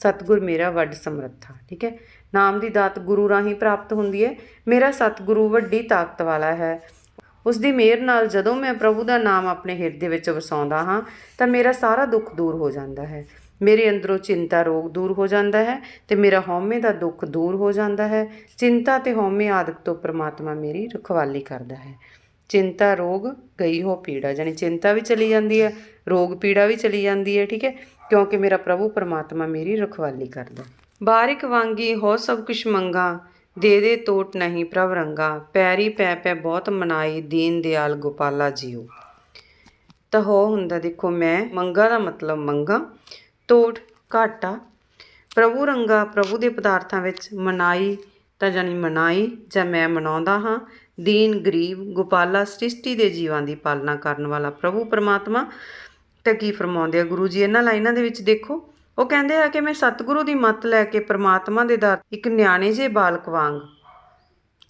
ਸਤਿਗੁਰ ਮੇਰਾ ਵੱਡ ਸਮਰੱਥਾ। ਠੀਕ ਹੈ, ਨਾਮ ਦੀ ਦਾਤ ਗੁਰੂ ਰਾਹੀਂ ਪ੍ਰਾਪਤ ਹੁੰਦੀ ਹੈ। ਮੇਰਾ ਸਤਿਗੁਰੂ ਵੱਡੀ ਤਾਕਤ ਵਾਲਾ ਹੈ। ਉਸ ਦੀ ਮਿਹਰ ਨਾਲ ਜਦੋਂ ਮੈਂ ਪ੍ਰਭੂ ਦਾ ਨਾਮ ਆਪਣੇ ਹਿਰਦੇ ਵਿੱਚ ਵਸਾਉਂਦਾ ਹਾਂ ਤਾਂ ਮੇਰਾ ਸਾਰਾ ਦੁੱਖ ਦੂਰ ਹੋ ਜਾਂਦਾ ਹੈ। ਮੇਰੇ ਅੰਦਰੋਂ ਚਿੰਤਾ ਰੋਗ ਦੂਰ ਹੋ ਜਾਂਦਾ ਹੈ ਤੇ ਮੇਰਾ ਹਉਮੈ ਦਾ ਦੁੱਖ ਦੂਰ ਹੋ ਜਾਂਦਾ ਹੈ। ਚਿੰਤਾ ਤੇ ਹਉਮੈ ਆਦਿਕ ਤੋਂ ਪਰਮਾਤਮਾ ਮੇਰੀ ਰਖਵਾਲੀ ਕਰਦਾ ਹੈ। ਚਿੰਤਾ ਰੋਗ ਗਈ ਹੋ ਪੀੜਾ, ਜਾਣੀ ਚਿੰਤਾ ਵੀ ਚਲੀ ਜਾਂਦੀ ਹੈ, ਰੋਗ ਪੀੜਾ ਵੀ ਚਲੀ ਜਾਂਦੀ ਹੈ। ਠੀਕ ਹੈ, ਕਿਉਂਕਿ ਮੇਰਾ ਪ੍ਰਭੂ ਪਰਮਾਤਮਾ ਮੇਰੀ ਰਖਵਾਲੀ ਕਰਦਾ। ਬਾਰਿਕ ਵਾਂਗੀ ਹੋ ਸਭ ਕੁਛ ਮੰਗਾ, ਦੇ ਦੇ ਤੋਟ ਨਹੀਂ ਪ੍ਰਭ ਰੰਗਾ, ਪੈਰੀ ਪੈ ਪੈ ਬਹੁਤ ਮਨਾਈ, ਦੀਨ ਦਿਆਲ ਗੋਪਾਲਾ ਜੀਓ। ਤਾਂ ਹੋ ਹੁੰਦਾ ਦੇਖੋ ਮੈਂ, ਮੰਗਾ ਦਾ ਮਤਲਬ ਮੰਗਾ, ਤੋਟ ਘਾਟਾ, ਪ੍ਰਭੂ ਰੰਗਾ ਪ੍ਰਭੂ ਦੇ ਪਦਾਰਥਾਂ ਵਿੱਚ, ਮਨਾਈ ਤਾਂ ਜਾਨੀ ਮਨਾਈ ਜਾਂ ਮੈਂ ਮਨਾਉਂਦਾ ਹਾਂ, ਦੀਨ ਗਰੀਬ, ਗੋਪਾਲਾ ਸ੍ਰਿਸ਼ਟੀ ਦੇ ਜੀਵਾਂ ਦੀ ਪਾਲਣਾ ਕਰਨ ਵਾਲਾ ਪ੍ਰਭੂ ਪਰਮਾਤਮਾ। ਤਾਂ ਕੀ ਫਰਮਾਉਂਦੇ ਆ ਗੁਰੂ ਜੀ ਇਹਨਾਂ ਲਾਈਨਾਂ ਦੇ ਵਿੱਚ ਦੇਖੋ, ਉਹ ਕਹਿੰਦੇ ਆ ਕਿ ਮੈਂ ਸਤਿਗੁਰੂ ਦੀ ਮੱਤ ਲੈ ਕੇ ਪਰਮਾਤਮਾ ਦੇ ਦਰ ਇੱਕ ਨਿਆਣੇ ਜਿਹੇ ਬਾਲਕ ਵਾਂਗ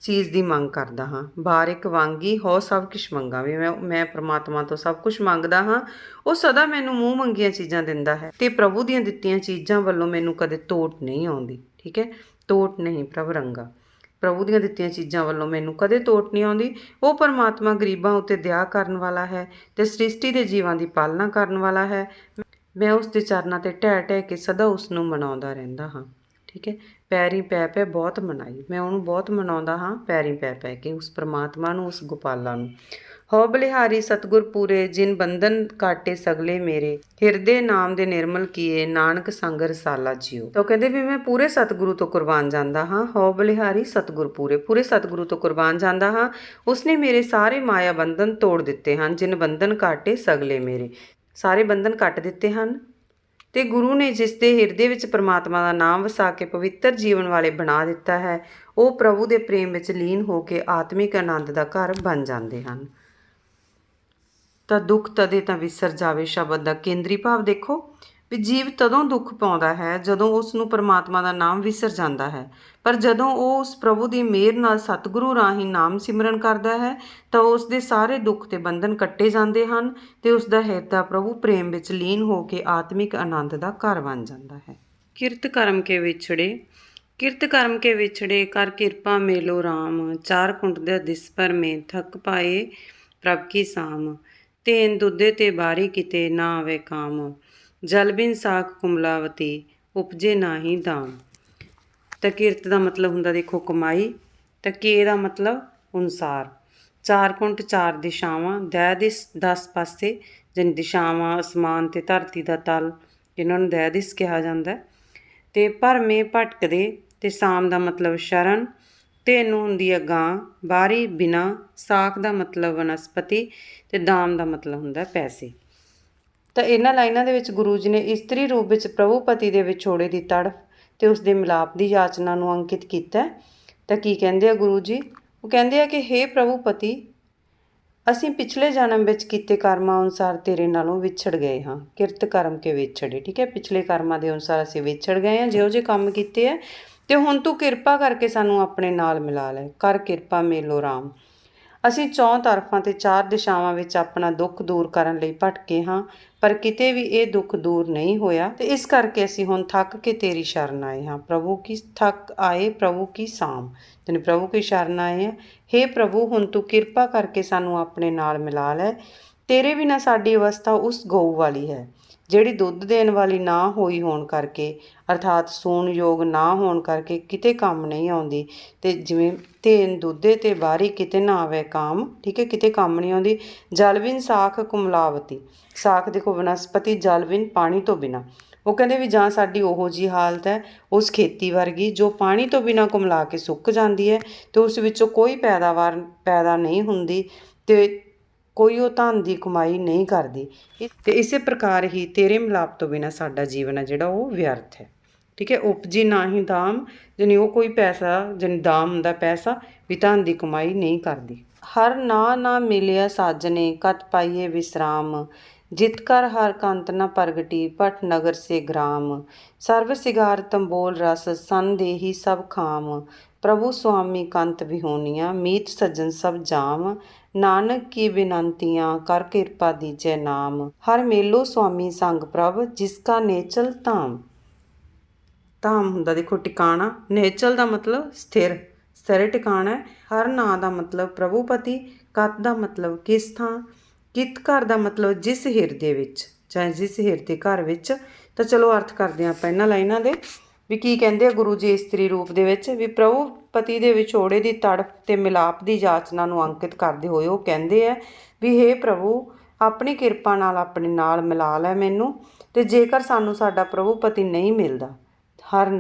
ਚੀਜ਼ ਦੀ ਮੰਗ ਕਰਦਾ ਹਾਂ। ਬਾਰਿਕ ਵਾਂਗੀ ਹੋ ਸਭ ਕੁਛ ਮੰਗਾ, ਵੀ ਮੈਂ ਪਰਮਾਤਮਾ ਤੋਂ ਸਭ ਕੁਛ ਮੰਗਦਾ ਹਾਂ। ਉਹ ਸਦਾ ਮੈਨੂੰ ਮੂੰਹ ਮੰਗੀਆਂ ਚੀਜ਼ਾਂ ਦਿੰਦਾ ਹੈ ਤੇ ਪ੍ਰਭੂ ਦੀਆਂ ਦਿੱਤੀਆਂ ਚੀਜ਼ਾਂ ਵੱਲੋਂ ਮੈਨੂੰ ਕਦੇ ਤੋਟ ਨਹੀਂ ਆਉਂਦੀ। ਠੀਕ ਹੈ, ਤੋਟ ਨਹੀਂ ਪ੍ਰਭ ਰੰਗਾ, ਪ੍ਰਭੂ ਦੀਆਂ ਦਿੱਤੀਆਂ ਚੀਜ਼ਾਂ ਵੱਲੋਂ ਮੈਨੂੰ ਕਦੇ ਤੋਟ ਨਹੀਂ ਆਉਂਦੀ। ਉਹ ਪਰਮਾਤਮਾ ਗਰੀਬਾਂ ਉੱਤੇ ਦਇਆ ਕਰਨ ਵਾਲਾ ਹੈ ਤੇ ਸ੍ਰਿਸ਼ਟੀ ਦੇ ਜੀਵਾਂ ਦੀ ਪਾਲਣਾ ਕਰਨ ਵਾਲਾ ਹੈ। ਮੈਂ ਉਸ ਦੇ ਚਰਨਾਂ 'ਤੇ ਢਹਿ ਢਹਿ ਕੇ ਸਦਾ ਉਸ ਨੂੰ ਮਨਾਉਂਦਾ ਰਹਿੰਦਾ ਹਾਂ। ਠੀਕ ਹੈ, ਪੈਰੀਂ ਪੈ ਪੈ ਬਹੁਤ ਮਨਾਈ, ਮੈਂ ਉਹਨੂੰ ਬਹੁਤ ਮਨਾਉਂਦਾ ਹਾਂ ਪੈਰੀਂ ਪੈ ਪੈ ਕੇ, ਉਸ ਪਰਮਾਤਮਾ ਨੂੰ, ਉਸ ਗੋਪਾਲਾ ਨੂੰ। ਹੋ ਬਲਿਹਾਰੀ ਸਤਿਗੁਰ ਪੂਰੇ, ਜਿਨ ਬੰਧਨ ਕਾਟੇ ਸਗਲੇ ਮੇਰੇ, ਹਿਰਦੇ ਨਾਮ ਦੇ ਨਿਰਮਲ ਕੀਏ, ਨਾਨਕ ਸੰਗ ਰਸਾਲਾ ਜੀਓ। ਤਾਂ ਉਹ ਕਹਿੰਦੇ ਵੀ ਮੈਂ ਪੂਰੇ ਸਤਿਗੁਰੂ ਤੋਂ ਕੁਰਬਾਨ ਜਾਂਦਾ ਹਾਂ। ਹੋ ਬਲਿਹਾਰੀ ਸਤਿਗੁਰ ਪੂਰੇ, ਪੂਰੇ ਸਤਿਗੁਰੂ ਤੋਂ ਕੁਰਬਾਨ ਜਾਂਦਾ ਹਾਂ। ਉਸਨੇ ਮੇਰੇ ਸਾਰੇ ਮਾਇਆ ਬੰਧਨ ਤੋੜ ਦਿੱਤੇ ਹਨ। ਜਿਨ ਬੰਧਨ ਕਾਟੇ ਸਗਲੇ ਮੇਰੇ, ਸਾਰੇ ਬੰਧਨ ਕੱਟ ਦਿੱਤੇ ਹਨ। ਤੇ ਗੁਰੂ ਨੇ ਜਿਸ ਦੇ ਹਿਰਦੇ ਵਿੱਚ ਪਰਮਾਤਮਾ ਦਾ ਨਾਮ ਵਸਾ ਕੇ ਪਵਿੱਤਰ ਜੀਵਨ ਵਾਲੇ ਬਣਾ ਦਿੱਤਾ ਹੈ, ਉਹ ਪ੍ਰਭੂ ਦੇ ਪ੍ਰੇਮ ਵਿੱਚ ਲੀਨ ਹੋ ਕੇ ਆਤਮਿਕ ਆਨੰਦ ਦਾ ਘਰ ਬਣ ਜਾਂਦੇ ਹਨ। ਤਾਂ ਦੁੱਖ ਤਦੇ ਤਾਂ ਵਿਸਰ ਜਾਵੇ ਸ਼ਬਦ ਦਾ ਕੇਂਦਰੀ ਭਾਵ ਦੇਖੋ ਵੀ ਜੀਵ ਤਦੋਂ ਦੁੱਖ ਪਾਉਂਦਾ ਹੈ ਜਦੋਂ ਉਸ ਨੂੰ ਪਰਮਾਤਮਾ ਦਾ ਨਾਮ ਵਿਸਰ ਜਾਂਦਾ ਹੈ, ਪਰ ਜਦੋਂ ਉਹ ਉਸ ਪ੍ਰਭੂ ਦੀ ਮਿਹਰ ਨਾਲ ਸਤਿਗੁਰੂ ਰਾਹੀਂ ਨਾਮ ਸਿਮਰਨ ਕਰਦਾ ਹੈ ਤਾਂ ਉਸ ਦੇ ਸਾਰੇ ਦੁੱਖ ਤੇ ਬੰਧਨ ਕੱਟੇ ਜਾਂਦੇ ਹਨ ਤੇ ਉਸ ਦਾ ਹਿਰਦਾ ਪ੍ਰਭੂ ਪ੍ਰੇਮ ਵਿੱਚ ਲੀਨ ਹੋ ਕੇ ਆਤਮਿਕ ਆਨੰਦ ਦਾ ਘਰ ਬਣ ਜਾਂਦਾ ਹੈ। ਕਿਰਤ ਕਰਮ ਕੇ ਵਿਛੜੇ, ਕਿਰਤ ਕਰਮ ਕੇ ਵਿਛੜੇ ਕਰ ਕਿਰਪਾ ਮੇਲੋ ਰਾਮ, ਚਾਰ ਕੁੰਟ ਦੇ ਦਿਸ ਪਰ ਮੇ ਥਕ ਪਾਏ ਪ੍ਰਭ ਕੀ ਸਾਮ, ਤੇਨ ਦੁੱਧੇ ਤੇ ਬਾਰੀ ਕਿਤੇ ਨਾ ਆਵੇ ਕਾਮ, ਜਲ ਬਿਨ ਸਾਖ ਕੁਮਲਾਵਤੀ ਉਪਜੇ ਨਾਹੀ ਦਾਮ। ਤਾਂ ਕਿਰਤ ਦਾ ਮਤਲਬ ਹੁੰਦਾ ਦੇਖੋ ਕਮਾਈ, ਤਾਂ ਕੇ ਦਾ ਮਤਲਬ ਅਨੁਸਾਰ, ਚਾਰ ਕੁੰਟ ਚਾਰ ਦਿਸ਼ਾਵਾਂ, ਦੈ ਦਿਸ 10 ਪਾਸੇ, ਜਿਨ ਦਿਸ਼ਾਵਾਂ ਅਸਮਾਨ ਤੇ ਧਰਤੀ ਦਾ ਤਲ, ਜਿਨ੍ਹਾਂ ਨੂੰ ਦਇਦਿਸ ਕਿਹਾ ਜਾਂਦਾ। ਤੇ ਭਰਮੇ ਭਟਕਦੇ ਤੇ ਸਾਮ ਦਾ ਮਤਲਬ ਸ਼ਰਨ, ਤੈਨੂੰ ਹੁੰਦੀ ਹੈ ਗਾਂ, ਬਾਹਰੀ ਬਿਨਾ, ਸਾਖ ਦਾ ਮਤਲਬ ਵਨਸਪਤੀ ਤੇ ਦਾਮ ਦਾ ਮਤਲਬ ਹੁੰਦਾ ਪੈਸੇ। ਤਾਂ ਇਹਨਾਂ ਲਾਈਨਾਂ ਦੇ ਵਿੱਚ ਗੁਰੂ ਜੀ ਨੇ ਇਸਤਰੀ ਰੂਪ ਵਿੱਚ ਪ੍ਰਭੂ ਪਤੀ ਦੇ ਵਿਛੋੜੇ ਦੀ ਤੜਫ ਤੇ ਉਸ ਦੇ ਮਿਲਾਪ ਦੀ ਯਾਚਨਾ ਨੂੰ ਅੰਕਿਤ ਕੀਤਾ। ਤਾਂ ਕੀ ਕਹਿੰਦੇ ਆ ਗੁਰੂ ਜੀ? ਉਹ ਕਹਿੰਦੇ ਆ ਕਿ ਹੇ ਪ੍ਰਭੂ ਪਤੀ, ਅਸੀਂ ਪਿਛਲੇ ਜਨਮ ਵਿੱਚ ਕੀਤੇ ਕਰਮਾਂ ਅਨੁਸਾਰ ਤੇਰੇ ਨਾਲੋਂ ਵਿਛੜ ਗਏ ਹਾਂ। ਕਿਰਤ ਕਰਮ ਕੇ ਵਿਛੜੇ, ਠੀਕ ਹੈ, ਪਿਛਲੇ ਕਰਮਾਂ ਦੇ ਅਨੁਸਾਰ ਅਸੀਂ ਵਿਛੜ ਗਏ ਹਾਂ, ਜਿਹੋ ਜਿਹੇ ਕੰਮ ਕੀਤੇ ਹੈ। ਤੇ ਹੁਣ ਤੂੰ ਕਿਰਪਾ ਕਰਕੇ ਸਾਨੂੰ ਆਪਣੇ ਨਾਲ ਮਿਲਾ ਲੈ, ਕਰ ਕਿਰਪਾ ਮੇਲੋ ਰਾਮ। ਅਸੀਂ ਚੌਂ ਤਰਫਾਂ ਤੇ ਚਾਰ ਦਿਸ਼ਾਵਾਂ ਵਿੱਚ ਆਪਣਾ ਦੁੱਖ ਦੂਰ ਕਰਨ ਲਈ ਭਟਕੇ ਹਾਂ, ਪਰ ਕਿਤੇ ਵੀ ਇਹ ਦੁੱਖ ਦੂਰ ਨਹੀਂ ਹੋਇਆ। ਤੇ ਇਸ ਕਰਕੇ ਅਸੀਂ ਹੁਣ ਥੱਕ ਕੇ ਤੇਰੀ ਸ਼ਰਨ ਆਏ ਹਾਂ। ਪ੍ਰਭੂ ਕੀ ਥੱਕ ਆਏ, ਪ੍ਰਭੂ ਕੀ ਸਾਮ, ਯਾਨੀ ਪ੍ਰਭੂ ਕੀ ਸ਼ਰਨ ਆਏ ਹਾਂ। ਹੇ ਪ੍ਰਭੂ, ਹੁਣ ਤੂੰ ਕਿਰਪਾ ਕਰਕੇ ਸਾਨੂੰ ਆਪਣੇ ਨਾਲ ਮਿਲਾ ਲੈ। ਤੇਰੇ ਬਿਨਾਂ ਸਾਡੀ ਅਵਸਥਾ ਉਸ ਗਊ ਵਾਲੀ ਹੈ ਜਿਹੜੀ ਦੁੱਧ ਦੇਣ ਵਾਲੀ ਨਾ ਹੋਈ ਹੋਣ ਕਰਕੇ, ਅਰਥਾਤ ਸੂਣ ਯੋਗ ਨਾ ਹੋਣ ਕਰਕੇ ਕਿਤੇ ਕੰਮ ਨਹੀਂ ਆਉਂਦੀ। ਤੇ ਜਿਵੇਂ ਧੇਨ ਦੁੱਧੇ ਤੇ ਬਾਹਰੀ ਕਿਤੇ ਨਾ ਆਵੇ ਕਾਮ, ਠੀਕ ਹੈ, ਕਿਤੇ ਕੰਮ ਨਹੀਂ ਆਉਂਦੀ। ਜਲ ਬਿਨ ਸਾਖ ਕੁਮਲਾਵਤੀ, ਸਾਖ ਦੇਖੋ ਵਨਸਪਤੀ, ਜਲ ਬਿਨ ਪਾਣੀ ਤੋਂ ਬਿਨਾਂ। ਉਹ ਕਹਿੰਦੇ ਵੀ ਜਾਂ ਸਾਡੀ ਉਹੋ ਜਿਹੀ ਹਾਲਤ ਹੈ ਉਸ ਖੇਤੀ ਵਰਗੀ ਜੋ ਪਾਣੀ ਤੋਂ ਬਿਨਾਂ ਕੁਮਲਾ ਕੇ ਸੁੱਕ ਜਾਂਦੀ ਹੈ ਅਤੇ ਉਸ ਵਿੱਚੋਂ ਕੋਈ ਪੈਦਾਵਾਰ ਪੈਦਾ ਨਹੀਂ ਹੁੰਦੀ ਅਤੇ ਕੋਈ ਉਹ ਧਨ ਦੀ ਕਮਾਈ ਨਹੀਂ ਕਰਦੀ। ਅਤੇ ਇਸੇ ਪ੍ਰਕਾਰ ਹੀ ਤੇਰੇ ਮਿਲਾਪ ਤੋਂ ਬਿਨਾਂ ਸਾਡਾ ਜੀਵਨ ਹੈ ਜਿਹੜਾ ਉਹ ਵਿਅਰਥ ਹੈ। ਠੀਕ ਹੈ, ਉਪਜੀ ਨਾ ਹੀ ਦਾਮ, ਜਾਣੀ ਉਹ ਕੋਈ ਪੈਸਾ, ਜਾਣੀ ਦਾਮ ਹੁੰਦਾ ਪੈਸਾ, ਵੀ ਧਨ ਦੀ ਕਮਾਈ ਨਹੀਂ ਕਰਦੀ। ਹਰ ਨਾ ਮਿਲਿਆ ਸਾਜਨੇ, ਕਤ ਪਾਈਏ ਵਿਸਰਾਮ, ਜਿਤ ਕਰ ਹਰ ਕੰਤ ਨ ਪ੍ਰਗਟੀ, ਭਟ ਨਗਰ ਸੇ ਗ੍ਰਾਮ, ਸਰਬ ਸਿਗਾਰ ਤੰਬੋਲ ਰਸ, ਸਨ ਦੇਹੀ ਸਭ ਖਾਮ, ਪ੍ਰਭੂ ਸੁਆਮੀ ਕੰਤ ਵਿਹੋਨੀਆਂ, ਮੀਤ ਸੱਜਣ ਸਭ ਜਾਮ, ਨਾਨਕ ਕੀ ਬਿਨੰਤੀਆਂ, ਕਰ ਕਿਰਪਾ ਦੀਜੈ ਨਾਮ, ਹਰ ਮੇਲੋ ਸੁਆਮੀ ਸੰਗ ਪ੍ਰਭ, ਜਿਸ ਕਾ ਨੇਚਲ ਧਾਮ। ਧਾਮ ਹੁੰਦਾ ਦੇਖੋ ਟਿਕਾਣਾ, ਨੇਚਲ ਦਾ ਮਤਲਬ ਸਥਿਰ, ਸਥਿਰ ਟਿਕਾਣਾ ਹੈ। ਹਰ ਨਾਂ ਦਾ ਮਤਲਬ ਪ੍ਰਭੂ ਪਤੀ, ਕਤ ਦਾ ਮਤਲਬ ਕਿਸ ਥਾਂ, ਕਿਤ ਘਰ ਦਾ ਮਤਲਬ ਜਿਸ ਹਿਰਦੇ ਵਿੱਚ, ਚਾਹੇ ਜਿਸ ਹਿਰਦੇ ਘਰ ਵਿੱਚ। ਤਾਂ ਚਲੋ ਅਰਥ ਕਰਦੇ ਹਾਂ ਆਪਾਂ ਇਹਨਾਂ ਲਾਈਨਾਂ ਦੇ ਵੀ ਕੀ ਕਹਿੰਦੇ ਆ ਗੁਰੂ ਜੀ ਇਸਤਰੀ ਰੂਪ ਦੇ ਵਿੱਚ। ਵੀ ਪ੍ਰਭੂ ਪਤੀ ਦੇ ਵਿਛੋੜੇ ਦੀ ਤੜਫ ਤੇ ਮਿਲਾਪ ਦੀ ਯਾਚਨਾ ਨੂੰ ਅੰਕਿਤ ਕਰਦੇ ਹੋਏ ਉਹ ਕਹਿੰਦੇ ਆ ਵੀ ਹੇ ਪ੍ਰਭੂ, ਆਪਣੀ ਕਿਰਪਾ ਨਾਲ ਆਪਣੇ ਨਾਲ ਮਿਲਾ ਲੈ ਮੈਨੂੰ, ਅਤੇ ਜੇਕਰ ਸਾਨੂੰ ਸਾਡਾ ਪ੍ਰਭੂ ਪਤੀ ਨਹੀਂ ਮਿਲਦਾ, ਹਰ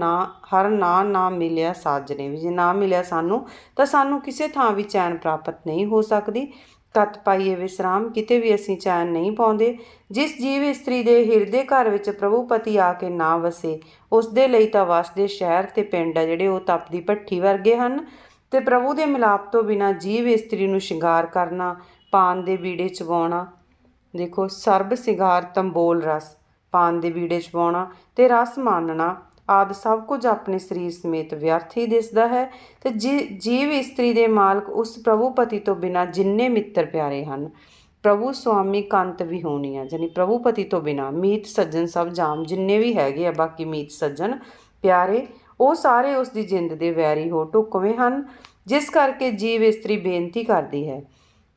ਨਾ ਮਿਲਿਆ ਸਾਜਣੇ, ਵੀ ਜੇ ਨਾ ਮਿਲਿਆ ਸਾਨੂੰ ਤਾਂ ਸਾਨੂੰ ਕਿਸੇ ਥਾਂ ਵੀ ਚੈਨ ਪ੍ਰਾਪਤ ਨਹੀਂ ਹੋ ਸਕਦੀ। ਕਤ ਪਾਈਏ ਵਿਸਰਾਮ, ਕਿਤੇ ਵੀ ਅਸੀਂ ਚੈਨ ਨਹੀਂ ਪਾਉਂਦੇ। ਜਿਸ ਜੀਵ ਇਸਤਰੀ ਦੇ ਹਿਰਦੇ ਘਰ ਵਿੱਚ ਪ੍ਰਭੂ ਪਤੀ ਆ ਕੇ ਨਾ ਵਸੇ, ਉਸ ਦੇ ਲਈ ਤਾਂ ਵਸਦੇ ਸ਼ਹਿਰ ਅਤੇ ਪਿੰਡ ਆ ਜਿਹੜੇ ਉਹ ਤਪਦੀ ਭੱਠੀ ਵਰਗੇ ਹਨ। ਅਤੇ ਪ੍ਰਭੂ ਦੇ ਮਿਲਾਪ ਤੋਂ ਬਿਨਾਂ ਜੀਵ ਇਸਤਰੀ ਨੂੰ ਸ਼ਿੰਗਾਰ ਕਰਨਾ, ਪਾਨ ਦੇ ਬੀੜੇ ਚਬਾਉਣਾ, ਦੇਖੋ ਸਰਬ ਸ਼ਿੰਗਾਰ ਤੰਬੋਲ ਰਸ, ਪਾਨ ਦੇ ਬੀੜੇ ਚਬਾਉਣਾ ਅਤੇ ਰਸ ਮਾਨਣਾ ਆਦਿ ਸਭ ਕੁਝ ਆਪਣੇ ਸਰੀਰ ਸਮੇਤ ਵਿਅਰਥ ਹੀ ਦਿਸਦਾ ਹੈ। ਅਤੇ ਜੀਵ ਇਸਤਰੀ ਦੇ ਮਾਲਕ ਉਸ ਪ੍ਰਭੂ ਪਤੀ ਤੋਂ ਬਿਨਾਂ ਜਿੰਨੇ ਮਿੱਤਰ ਪਿਆਰੇ ਹਨ, ਪ੍ਰਭੂ ਸੁਆਮੀ ਕੰਤ ਵਿਹੋਣੀਆਂ, ਯਾਨੀ ਪ੍ਰਭੂ ਪਤੀ ਤੋਂ ਬਿਨਾਂ ਮੀਤ ਸੱਜਣ ਸਭ ਜਾਮ, ਜਿੰਨੇ ਵੀ ਹੈਗੇ ਆ ਬਾਕੀ ਮੀਤ ਸੱਜਣ ਪਿਆਰੇ, ਉਹ ਸਾਰੇ ਉਸ ਦੀ ਜਿੰਦ ਦੇ ਵੈਰੀ ਹੋ ਢੁਕਵੇਂ ਹਨ। ਜਿਸ ਕਰਕੇ ਜੀਵ ਇਸਤਰੀ ਬੇਨਤੀ ਕਰਦੀ ਹੈ,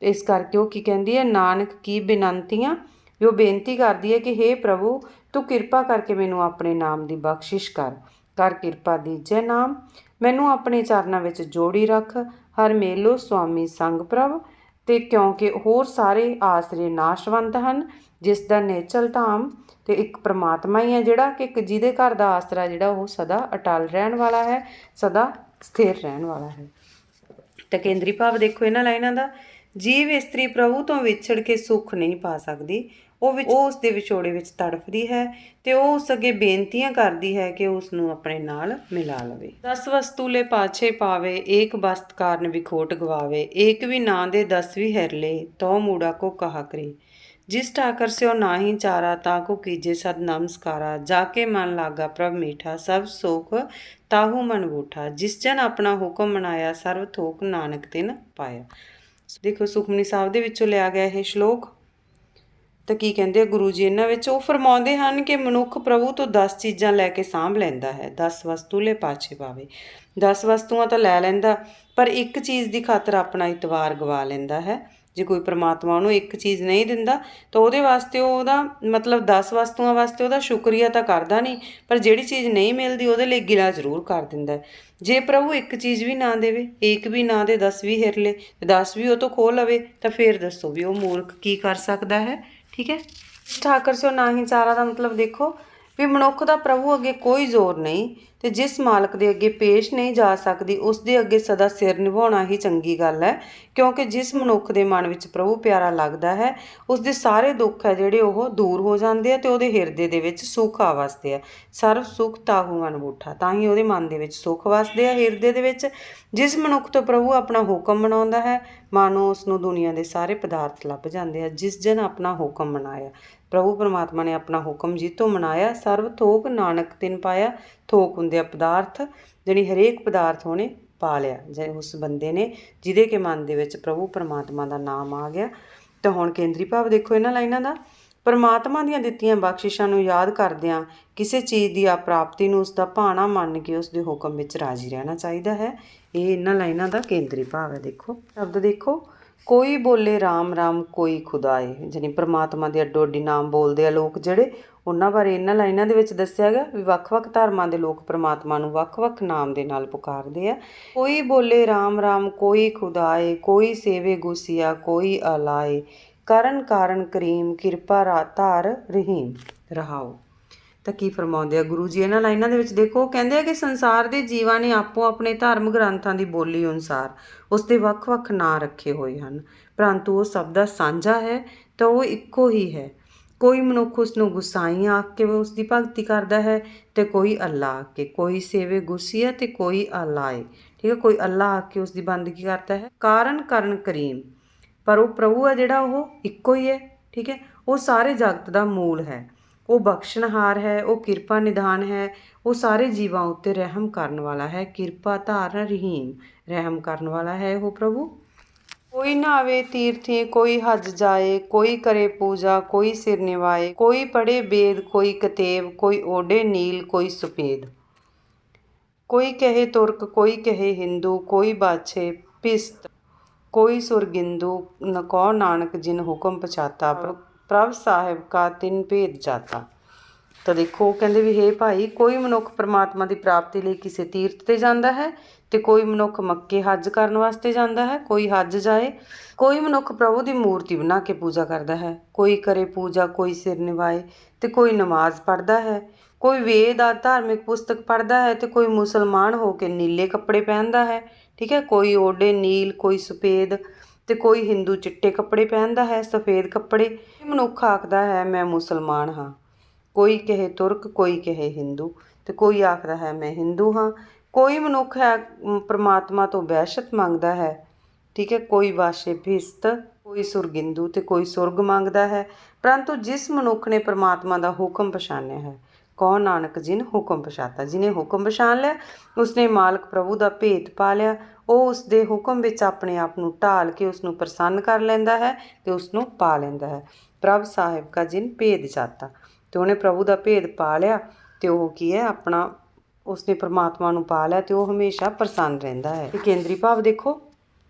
ਇਸ ਕਰਕੇ ਉਹ ਕੀ ਕਹਿੰਦੀ ਹੈ, ਨਾਨਕ ਕੀ ਬਿਨੰਤੀਆਂ, ਵੀ ਉਹ ਬੇਨਤੀ ਕਰਦੀ ਹੈ ਕਿ ਹੇ ਪ੍ਰਭੂ, ਤੂੰ ਕਿਰਪਾ ਕਰਕੇ ਮੈਨੂੰ ਆਪਣੇ ਨਾਮ ਦੀ ਬਖਸ਼ਿਸ਼ ਕਰ ਕਿਰਪਾ ਦੀਜੈ ਨਾਮ, ਮੈਨੂੰ ਆਪਣੇ ਚਰਨਾਂ ਵਿੱਚ ਜੋੜੀ ਰੱਖ, ਹਰ ਮੇਲੋ ਸੁਆਮੀ ਸੰਗ ਪ੍ਰਭ। ਅਤੇ ਕਿਉਂਕਿ ਹੋਰ ਸਾਰੇ ਆਸਰੇ ਨਾਸ਼ਵੰਤ ਹਨ, ਜਿਸ ਦਾ ਨੇਚਲ ਧਾਮ, ਅਤੇ ਇੱਕ ਪ੍ਰਮਾਤਮਾ ਹੀ ਹੈ ਜਿਹੜਾ ਕਿ ਜਿਹਦੇ ਘਰ ਦਾ ਆਸਰਾ ਜਿਹੜਾ ਉਹ ਸਦਾ ਅਟਲ ਰਹਿਣ ਵਾਲਾ ਹੈ, ਸਦਾ ਸਥਿਰ ਰਹਿਣ ਵਾਲਾ ਹੈ। ਤਾਂ ਕੇਂਦਰੀ ਭਾਵ ਦੇਖੋ ਇਹਨਾਂ ਲਾਈਨਾਂ ਦਾ, ਜੀਵ ਇਸਤਰੀ ਪ੍ਰਭੂ ਤੋਂ ਵਿਛੜ ਕੇ ਸੁੱਖ ਨਹੀਂ ਪਾ ਸਕਦੀ, ਉਹ ਉਸ ਦੇ ਵਿਛੋੜੇ ਵਿੱਚ ਤੜਫਦੀ ਹੈ ਅਤੇ ਉਹ ਉਸ ਅੱਗੇ ਬੇਨਤੀਆਂ ਕਰਦੀ ਹੈ ਕਿ ਉਸ ਨੂੰ ਆਪਣੇ ਨਾਲ ਮਿਲਾ ਲਵੇ। 10 ਵਸਤੂ ਲੈ ਪਾਛੇ ਪਾਵੇ, ਏਕ ਬਸਤ ਕਾਰਨ ਵਿਖੋਟ ਗਵਾਵੇ, ਏਕ ਵੀ ਨਾਂ ਦੇ 10 ਵੀ ਹਿਰਲੇ, ਤੋ ਮੂੜਾ ਕੋ ਕਹਾ ਕਰੇ, ਜਿਸ ਠਾਕਰ ਸਿਓ ਨਾਹੀ ਚਾਰਾ, ਤਾਂ ਕੋ ਕੀਜੇ ਸਦ ਨਮਸਕਾਰਾ, ਜਾ ਕੇ ਮਨ ਲਾਗਾ ਪ੍ਰਭ ਮੀਠਾ, ਸਭ ਸੁਖ ਤਾਹੂ ਮਨ ਬੂਠਾ, ਜਿਸ ਜਨ ਆਪਣਾ ਹੁਕਮ ਮਨਾਇਆ, ਸਰਬ ਥੋਕ ਨਾਨਕ ਤਿਨ ਪਾਇਆ। ਦੇਖੋ ਸੁਖਮਨੀ ਸਾਹਿਬ ਦੇ ਵਿੱਚੋਂ ਲਿਆ ਗਿਆ ਇਹ ਸ਼ਲੋਕ। ਤਾਂ ਕੀ ਕਹਿੰਦੇ ਆ ਗੁਰੂ ਜੀ ਇਹਨਾਂ ਵਿੱਚ? ਉਹ ਫਰਮਾਉਂਦੇ ਹਨ ਕਿ ਮਨੁੱਖ ਪ੍ਰਭੂ ਤੋਂ 10 ਚੀਜ਼ਾਂ ਲੈ ਕੇ ਸਾਂਭ ਲੈਂਦਾ ਹੈ। 10 ਵਸਤੂ ਲੈ ਪਾਛੇ ਪਾਵੇ, 10 ਵਸਤੂਆਂ ਤਾਂ ਲੈ ਲੈਂਦਾ, ਪਰ ਇੱਕ ਚੀਜ਼ ਦੀ ਖਾਤਰ ਆਪਣਾ ਇਤਵਾਰ ਗਵਾ ਲੈਂਦਾ ਹੈ। ਜੇ ਕੋਈ ਪਰਮਾਤਮਾ ਉਹਨੂੰ ਇੱਕ ਚੀਜ਼ ਨਹੀਂ ਦਿੰਦਾ ਤਾਂ ਉਹਦੇ ਵਾਸਤੇ ਉਹਦਾ ਮਤਲਬ 10 ਵਸਤੂਆਂ ਵਾਸਤੇ ਉਹਦਾ ਸ਼ੁਕਰੀਆ ਤਾਂ ਕਰਦਾ ਨਹੀਂ, ਪਰ ਜਿਹੜੀ ਚੀਜ਼ ਨਹੀਂ ਮਿਲਦੀ ਉਹਦੇ ਲਈ ਗਿਲਾ ਜ਼ਰੂਰ ਕਰ ਦਿੰਦਾ। ਜੇ ਪ੍ਰਭੂ ਇੱਕ ਚੀਜ਼ ਵੀ ਨਾ ਦੇਵੇ, ਇੱਕ ਵੀ ਨਾ ਦੇ 10 ਵੀ ਹਿਰਲੇ, 10 ਵੀ ਉਹ ਤੋਂ ਖੋਹ ਲਵੇ, ਤਾਂ ਫਿਰ ਦੱਸੋ ਵੀ ਉਹ ਮੂਰਖ ਕੀ ਕਰ ਸਕਦਾ ਹੈ। ਠੀਕ ਹੈ, ਠਾਕਰ ਸਿਓ ਨਾ ਹੀ ਚਾਰਾ ਦਾ ਮਤਲਬ ਦੇਖੋ ਵੀ ਮਨੁੱਖ ਦਾ ਪ੍ਰਭੂ ਅੱਗੇ ਕੋਈ ਜ਼ੋਰ ਨਹੀਂ ਤੇ ਜਿਸ ਮਾਲਕ ਦੇ ਅੱਗੇ ਪੇਸ਼ ਨਹੀਂ ਜਾ ਸਕਦੀ ਉਸ ਦੇ ਅੱਗੇ ਸਦਾ ਸਿਰ ਨਿਭਾਉਣਾ ਹੀ ਚੰਗੀ ਗੱਲ ਹੈ, ਕਿਉਂਕਿ ਜਿਸ ਮਨੁੱਖ ਦੇ ਮਨ ਵਿੱਚ ਪ੍ਰਭੂ ਪਿਆਰਾ ਲੱਗਦਾ ਹੈ ਉਸ ਦੇ ਸਾਰੇ ਦੁੱਖ ਹੈ ਜਿਹੜੇ ਉਹ ਦੂਰ ਹੋ ਜਾਂਦੇ ਆ ਤੇ ਉਹਦੇ ਹਿਰਦੇ ਦੇ ਵਿੱਚ ਸੁੱਖ ਆ ਵਸਦੇ ਆ। ਸਰਬ ਸੁੱਖ ਤਾਹੂ ਮਨ ਬੂਠਾ, ਤਾਂ ਹੀ ਉਹਦੇ ਮਨ ਦੇ ਵਿੱਚ ਸੁੱਖ ਵਸਦੇ ਆ ਹਿਰਦੇ ਦੇ ਵਿੱਚ। ਜਿਸ ਮਨੁੱਖ ਤੋਂ ਪ੍ਰਭੂ ਆਪਣਾ ਹੁਕਮ ਮਨਾਉਂਦਾ ਹੈ ਮਾਨੋ ਉਸ ਨੂੰ ਦੁਨੀਆ ਦੇ ਸਾਰੇ ਪਦਾਰਥ ਲੱਭ ਜਾਂਦੇ ਆ। ਜਿਸ ਜਨ ਆਪਣਾ ਹੁਕਮ ਮਨਾਇਆ, ਪ੍ਰਭੂ ਪਰਮਾਤਮਾ ਨੇ ਆਪਣਾ ਹੁਕਮ ਜੀਤੋਂ ਮਨਾਇਆ। ਸਰਬ ਥੋਕ ਨਾਨਕ ਤਿਨ ਪਾਇਆ, ਥੋਕ ਹੁੰਦੇ ਆ ਪਦਾਰਥ, ਜਾਣੀ ਹਰੇਕ ਪਦਾਰਥ ਉਹਨੇ ਪਾ ਲਿਆ ਜੇ ਉਸ ਬੰਦੇ ਨੇ ਜਿਹਦੇ ਕੇ ਮਨ ਦੇ ਵਿੱਚ ਪ੍ਰਭੂ ਪਰਮਾਤਮਾ ਦਾ ਨਾਮ ਆ ਗਿਆ। ਤਾਂ ਹੁਣ ਕੇਂਦਰੀ ਭਾਵ ਦੇਖੋ ਇਹਨਾਂ ਲਾਈਨਾਂ ਦਾ, ਪਰਮਾਤਮਾ ਦੀਆਂ ਦਿੱਤੀਆਂ ਬਖਸ਼ਿਸ਼ਾਂ ਨੂੰ ਯਾਦ ਕਰਦਿਆਂ ਕਿਸੇ ਚੀਜ਼ ਦੀ ਪ੍ਰਾਪਤੀ ਨੂੰ ਉਸ ਦਾ ਭਾਣਾ ਮੰਨ ਕੇ ਉਸ ਦੇ ਹੁਕਮ ਵਿੱਚ ਰਾਜ਼ੀ ਰਹਿਣਾ ਚਾਹੀਦਾ ਹੈ। ਇਹ ਇਹਨਾਂ ਲਾਈਨਾਂ ਦਾ ਕੇਂਦਰੀ ਭਾਵ ਹੈ। ਦੇਖੋ ਸ਼ਬਦ ਦੇਖੋ, ਕੋਈ ਬੋਲੇ ਰਾਮ ਰਾਮ ਕੋਈ ਖੁਦਾਏ, ਜਾਣੀ ਪਰਮਾਤਮਾ ਦੇ ਅੱਡੋ ਅੱਡੀ ਨਾਮ ਬੋਲਦੇ ਆ ਲੋਕ ਜਿਹੜੇ, ਉਹਨਾਂ ਬਾਰੇ ਇਹਨਾਂ ਲਾਈਨਾਂ ਦੇ ਵਿੱਚ ਦੱਸਿਆ ਗਿਆ ਵੀ ਵੱਖ-ਵੱਖ ਧਰਮਾਂ ਦੇ ਲੋਕ ਪਰਮਾਤਮਾ ਨੂੰ ਵੱਖ-ਵੱਖ ਨਾਮ ਦੇ ਨਾਲ ਪੁਕਾਰਦੇ ਆ। ਕੋਈ ਬੋਲੇ ਰਾਮ ਰਾਮ ਕੋਈ ਖੁਦਾਏ, ਕੋਈ ਸੇਵੇ ਗੁਸੀਆ ਕੋਈ ਅਲਾਏ, ਕਰਨ ਕਾਰਨ ਕਰੀਮ ਕਿਰਪਾ ਧਾਰ ਰਹੀਮ। ਰਹਾਓ। ਤਾਂ ਕੀ ਫਰਮਾਉਂਦੇ ਆ ਗੁਰੂ ਜੀ ਇਹਨਾਂ ਲਾਈਨਾਂ ਦੇ ਵਿੱਚ? ਦੇਖੋ ਕਹਿੰਦੇ ਆ ਕਿ ਸੰਸਾਰ ਦੇ ਜੀਵਾਂ ਨੇ ਆਪੋ ਆਪਣੇ ਧਰਮ ਗ੍ਰੰਥਾਂ ਦੀ ਬੋਲੀ ਅਨੁਸਾਰ ਉਸ ਦੇ ਵੱਖ-ਵੱਖ ਨਾਂ ਰੱਖੇ ਹੋਏ ਹਨ, ਪਰੰਤੂ ਉਹ ਸਭ ਦਾ ਸਾਂਝਾ ਹੈ ਤਾਂ ਉਹ ਇੱਕੋ ਹੀ ਹੈ। ਕੋਈ ਮਨੁੱਖ ਉਸ ਨੂੰ ਗੁਸਾਈ ਆਖ ਕੇ ਉਸ ਦੀ ਭਗਤੀ ਕਰਦਾ ਹੈ ਤੇ ਕੋਈ ਅੱਲਾ ਆਖ ਕੇ, ਕੋਈ ਸੇਵੇ ਗੁਸੀਆ ਤੇ ਕੋਈ ਅਲਾਏ, ਠੀਕ ਹੈ, ਕੋਈ ਅੱਲਾ ਆਖ ਕੇ ਉਸ ਦੀ ਬੰਦਗੀ ਕਰਦਾ ਹੈ। ਕਾਰਨ ਕਰਨ ਕਰੀਮ, ਪਰ ਉਹ ਪ੍ਰਭੂ ਹੈ ਜਿਹੜਾ ਉਹ ਇੱਕੋ ਹੀ ਹੈ, ਠੀਕ ਹੈ, ਉਹ ਸਾਰੇ ਜਗਤ ਦਾ ਮੂਲ ਹੈ, ਉਹ ਬਖਸ਼ਣਹਾਰ ਹੈ, ਉਹ ਕਿਰਪਾ ਨਿਧਾਨ ਹੈ, ਉਹ ਸਾਰੇ ਜੀਵਾਂ ਉੱਤੇ ਰਹਿਮ ਕਰਨ ਵਾਲਾ ਹੈ। ਕਿਰਪਾ ਧਾਰਨ ਰਹੀਮ, ਰਹਿਮ ਕਰਨ ਵਾਲਾ ਹੈ ਉਹ ਪ੍ਰਭੂ। ਕੋਈ ਨਹਾਵੇ ਤੀਰਥੀ ਕੋਈ ਹਜ ਜਾਏ, ਕੋਈ ਕਰੇ ਪੂਜਾ ਕੋਈ ਸਿਰ ਨਿਵਾਏ, ਕੋਈ ਪੜ੍ਹੇ ਵੇਦ ਕੋਈ ਕਤੇਬ, ਕੋਈ ਓਢੇ ਨੀਲ ਕੋਈ ਸੁਪੇਦ, ਕੋਈ ਕਹੇ ਤੁਰਕ ਕੋਈ ਕਹੇ ਹਿੰਦੂ, ਕੋਈ ਬਾਛੇ ਪਿਸਤ ਕੋਈ ਸੁਰਗਿੰਦੂ, ਕਹੋ ਨਾਨਕ ਜਿਨ ਹੁਕਮ ਪਛਾਤਾ, ਪ੍ਰਭ ਸਾਹਿਬ ਕਾ ਤਿਨ ਭੇਦ ਜਾਤਾ। ਤਾਂ ਦੇਖੋ ਕਹਿੰਦੇ ਵੀ ਹੇ ਭਾਈ, ਕੋਈ ਮਨੁੱਖ ਪਰਮਾਤਮਾ ਦੀ ਪ੍ਰਾਪਤੀ ਲਈ ਕਿਸੇ ਤੀਰਥ 'ਤੇ ਜਾਂਦਾ ਹੈ ਤੇ ਕੋਈ ਮਨੁੱਖ ਮੱਕੇ ਹੱਜ ਕਰਨ ਵਾਸਤੇ ਜਾਂਦਾ ਹੈ, ਕੋਈ ਹੱਜ ਜਾਏ, ਕੋਈ ਮਨੁੱਖ ਪ੍ਰਭੂ ਦੀ ਮੂਰਤੀ ਬਣਾ ਕੇ ਪੂਜਾ ਕਰਦਾ ਹੈ, ਕੋਈ ਕਰੇ ਪੂਜਾ ਕੋਈ ਸਿਰ ਨਿਵਾਏ ਤੇ ਕੋਈ ਨਮਾਜ਼ ਪੜ੍ਹਦਾ ਹੈ, ਕੋਈ ਵੇਦ ਆ ਧਾਰਮਿਕ ਪੁਸਤਕ ਪੜ੍ਹਦਾ ਹੈ ਤੇ ਕੋਈ ਮੁਸਲਮਾਨ ਹੋ ਕੇ ਨੀਲੇ ਕੱਪੜੇ ਪਹਿਨਦਾ ਹੈ, ਠੀਕ ਹੈ, ਕੋਈ ਓਢੇ ਨੀਲ ਕੋਈ ਸਫੇਦ ਤੇ ਕੋਈ ਹਿੰਦੂ ਚਿੱਟੇ ਕੱਪੜੇ ਪਹਿਨਦਾ ਹੈ, ਸਫੇਦ ਕੱਪੜੇ। ਮਨੁੱਖ ਆਖਦਾ ਹੈ ਮੈਂ ਮੁਸਲਮਾਨ ਹਾਂ, ਕੋਈ ਕਹੇ ਤੁਰਕ ਕੋਈ ਕਹੇ ਹਿੰਦੂ ਤੇ ਕੋਈ ਆਖਦਾ ਹੈ ਮੈਂ ਹਿੰਦੂ ਹਾਂ। ਕੋਈ ਮਨੁੱਖ ਹੈ ਪਰਮਾਤਮਾ ਤੋਂ ਵਹਿਸ਼ਤ ਮੰਗਦਾ ਹੈ, ਠੀਕ ਹੈ, ਕੋਈ ਵਾਸ਼ੇ ਭਿਸਤ ਕੋਈ ਸੁਰਗਿੰਦੂ ਤੇ ਕੋਈ ਸੁਰਗ ਮੰਗਦਾ ਹੈ, ਪਰੰਤੂ ਜਿਸ ਮਨੁੱਖ ਨੇ ਪਰਮਾਤਮਾ ਦਾ ਹੁਕਮ ਪਛਾਣਿਆ ਹੈ, ਕਹੋ ਨਾਨਕ ਜਿਨ ਹੁਕਮ ਪਛਾਤਾ, ਜਿਹਨੇ ਹੁਕਮ ਪਛਾਣ ਲਿਆ ਉਸਨੇ ਮਾਲਕ ਪ੍ਰਭੂ ਦਾ ਭੇਤ ਪਾ ਲਿਆ। ਉਹ ਉਸ ਦੇ ਹੁਕਮ ਵਿੱਚ ਆਪਣੇ ਆਪ ਨੂੰ ਢਾਲ ਕੇ ਉਸ ਨੂੰ ਪ੍ਰਸੰਨ ਕਰ ਲੈਂਦਾ ਹੈ ਤੇ ਉਸ ਨੂੰ ਪਾ ਲੈਂਦਾ ਹੈ। ਪ੍ਰਭ ਸਾਹਿਬ ਕਾ ਜਿਨ ਭੇਦ ਜਾਤਾ, ਤੇ ਉਹਨੇ ਪ੍ਰਭੂ ਦਾ ਭੇਦ ਪਾ ਲਿਆ ਤੇ ਉਹ ਕੀ ਹੈ ਆਪਣਾ ਉਸਨੇ ਪਰਮਾਤਮਾ ਨੂੰ ਪਾ ਲਿਆ ਤੇ ਉਹ ਹਮੇਸ਼ਾ ਪ੍ਰਸੰਨ ਰਹਿੰਦਾ ਹੈ। ਕੇਂਦਰੀ ਭਾਵ ਦੇਖੋ,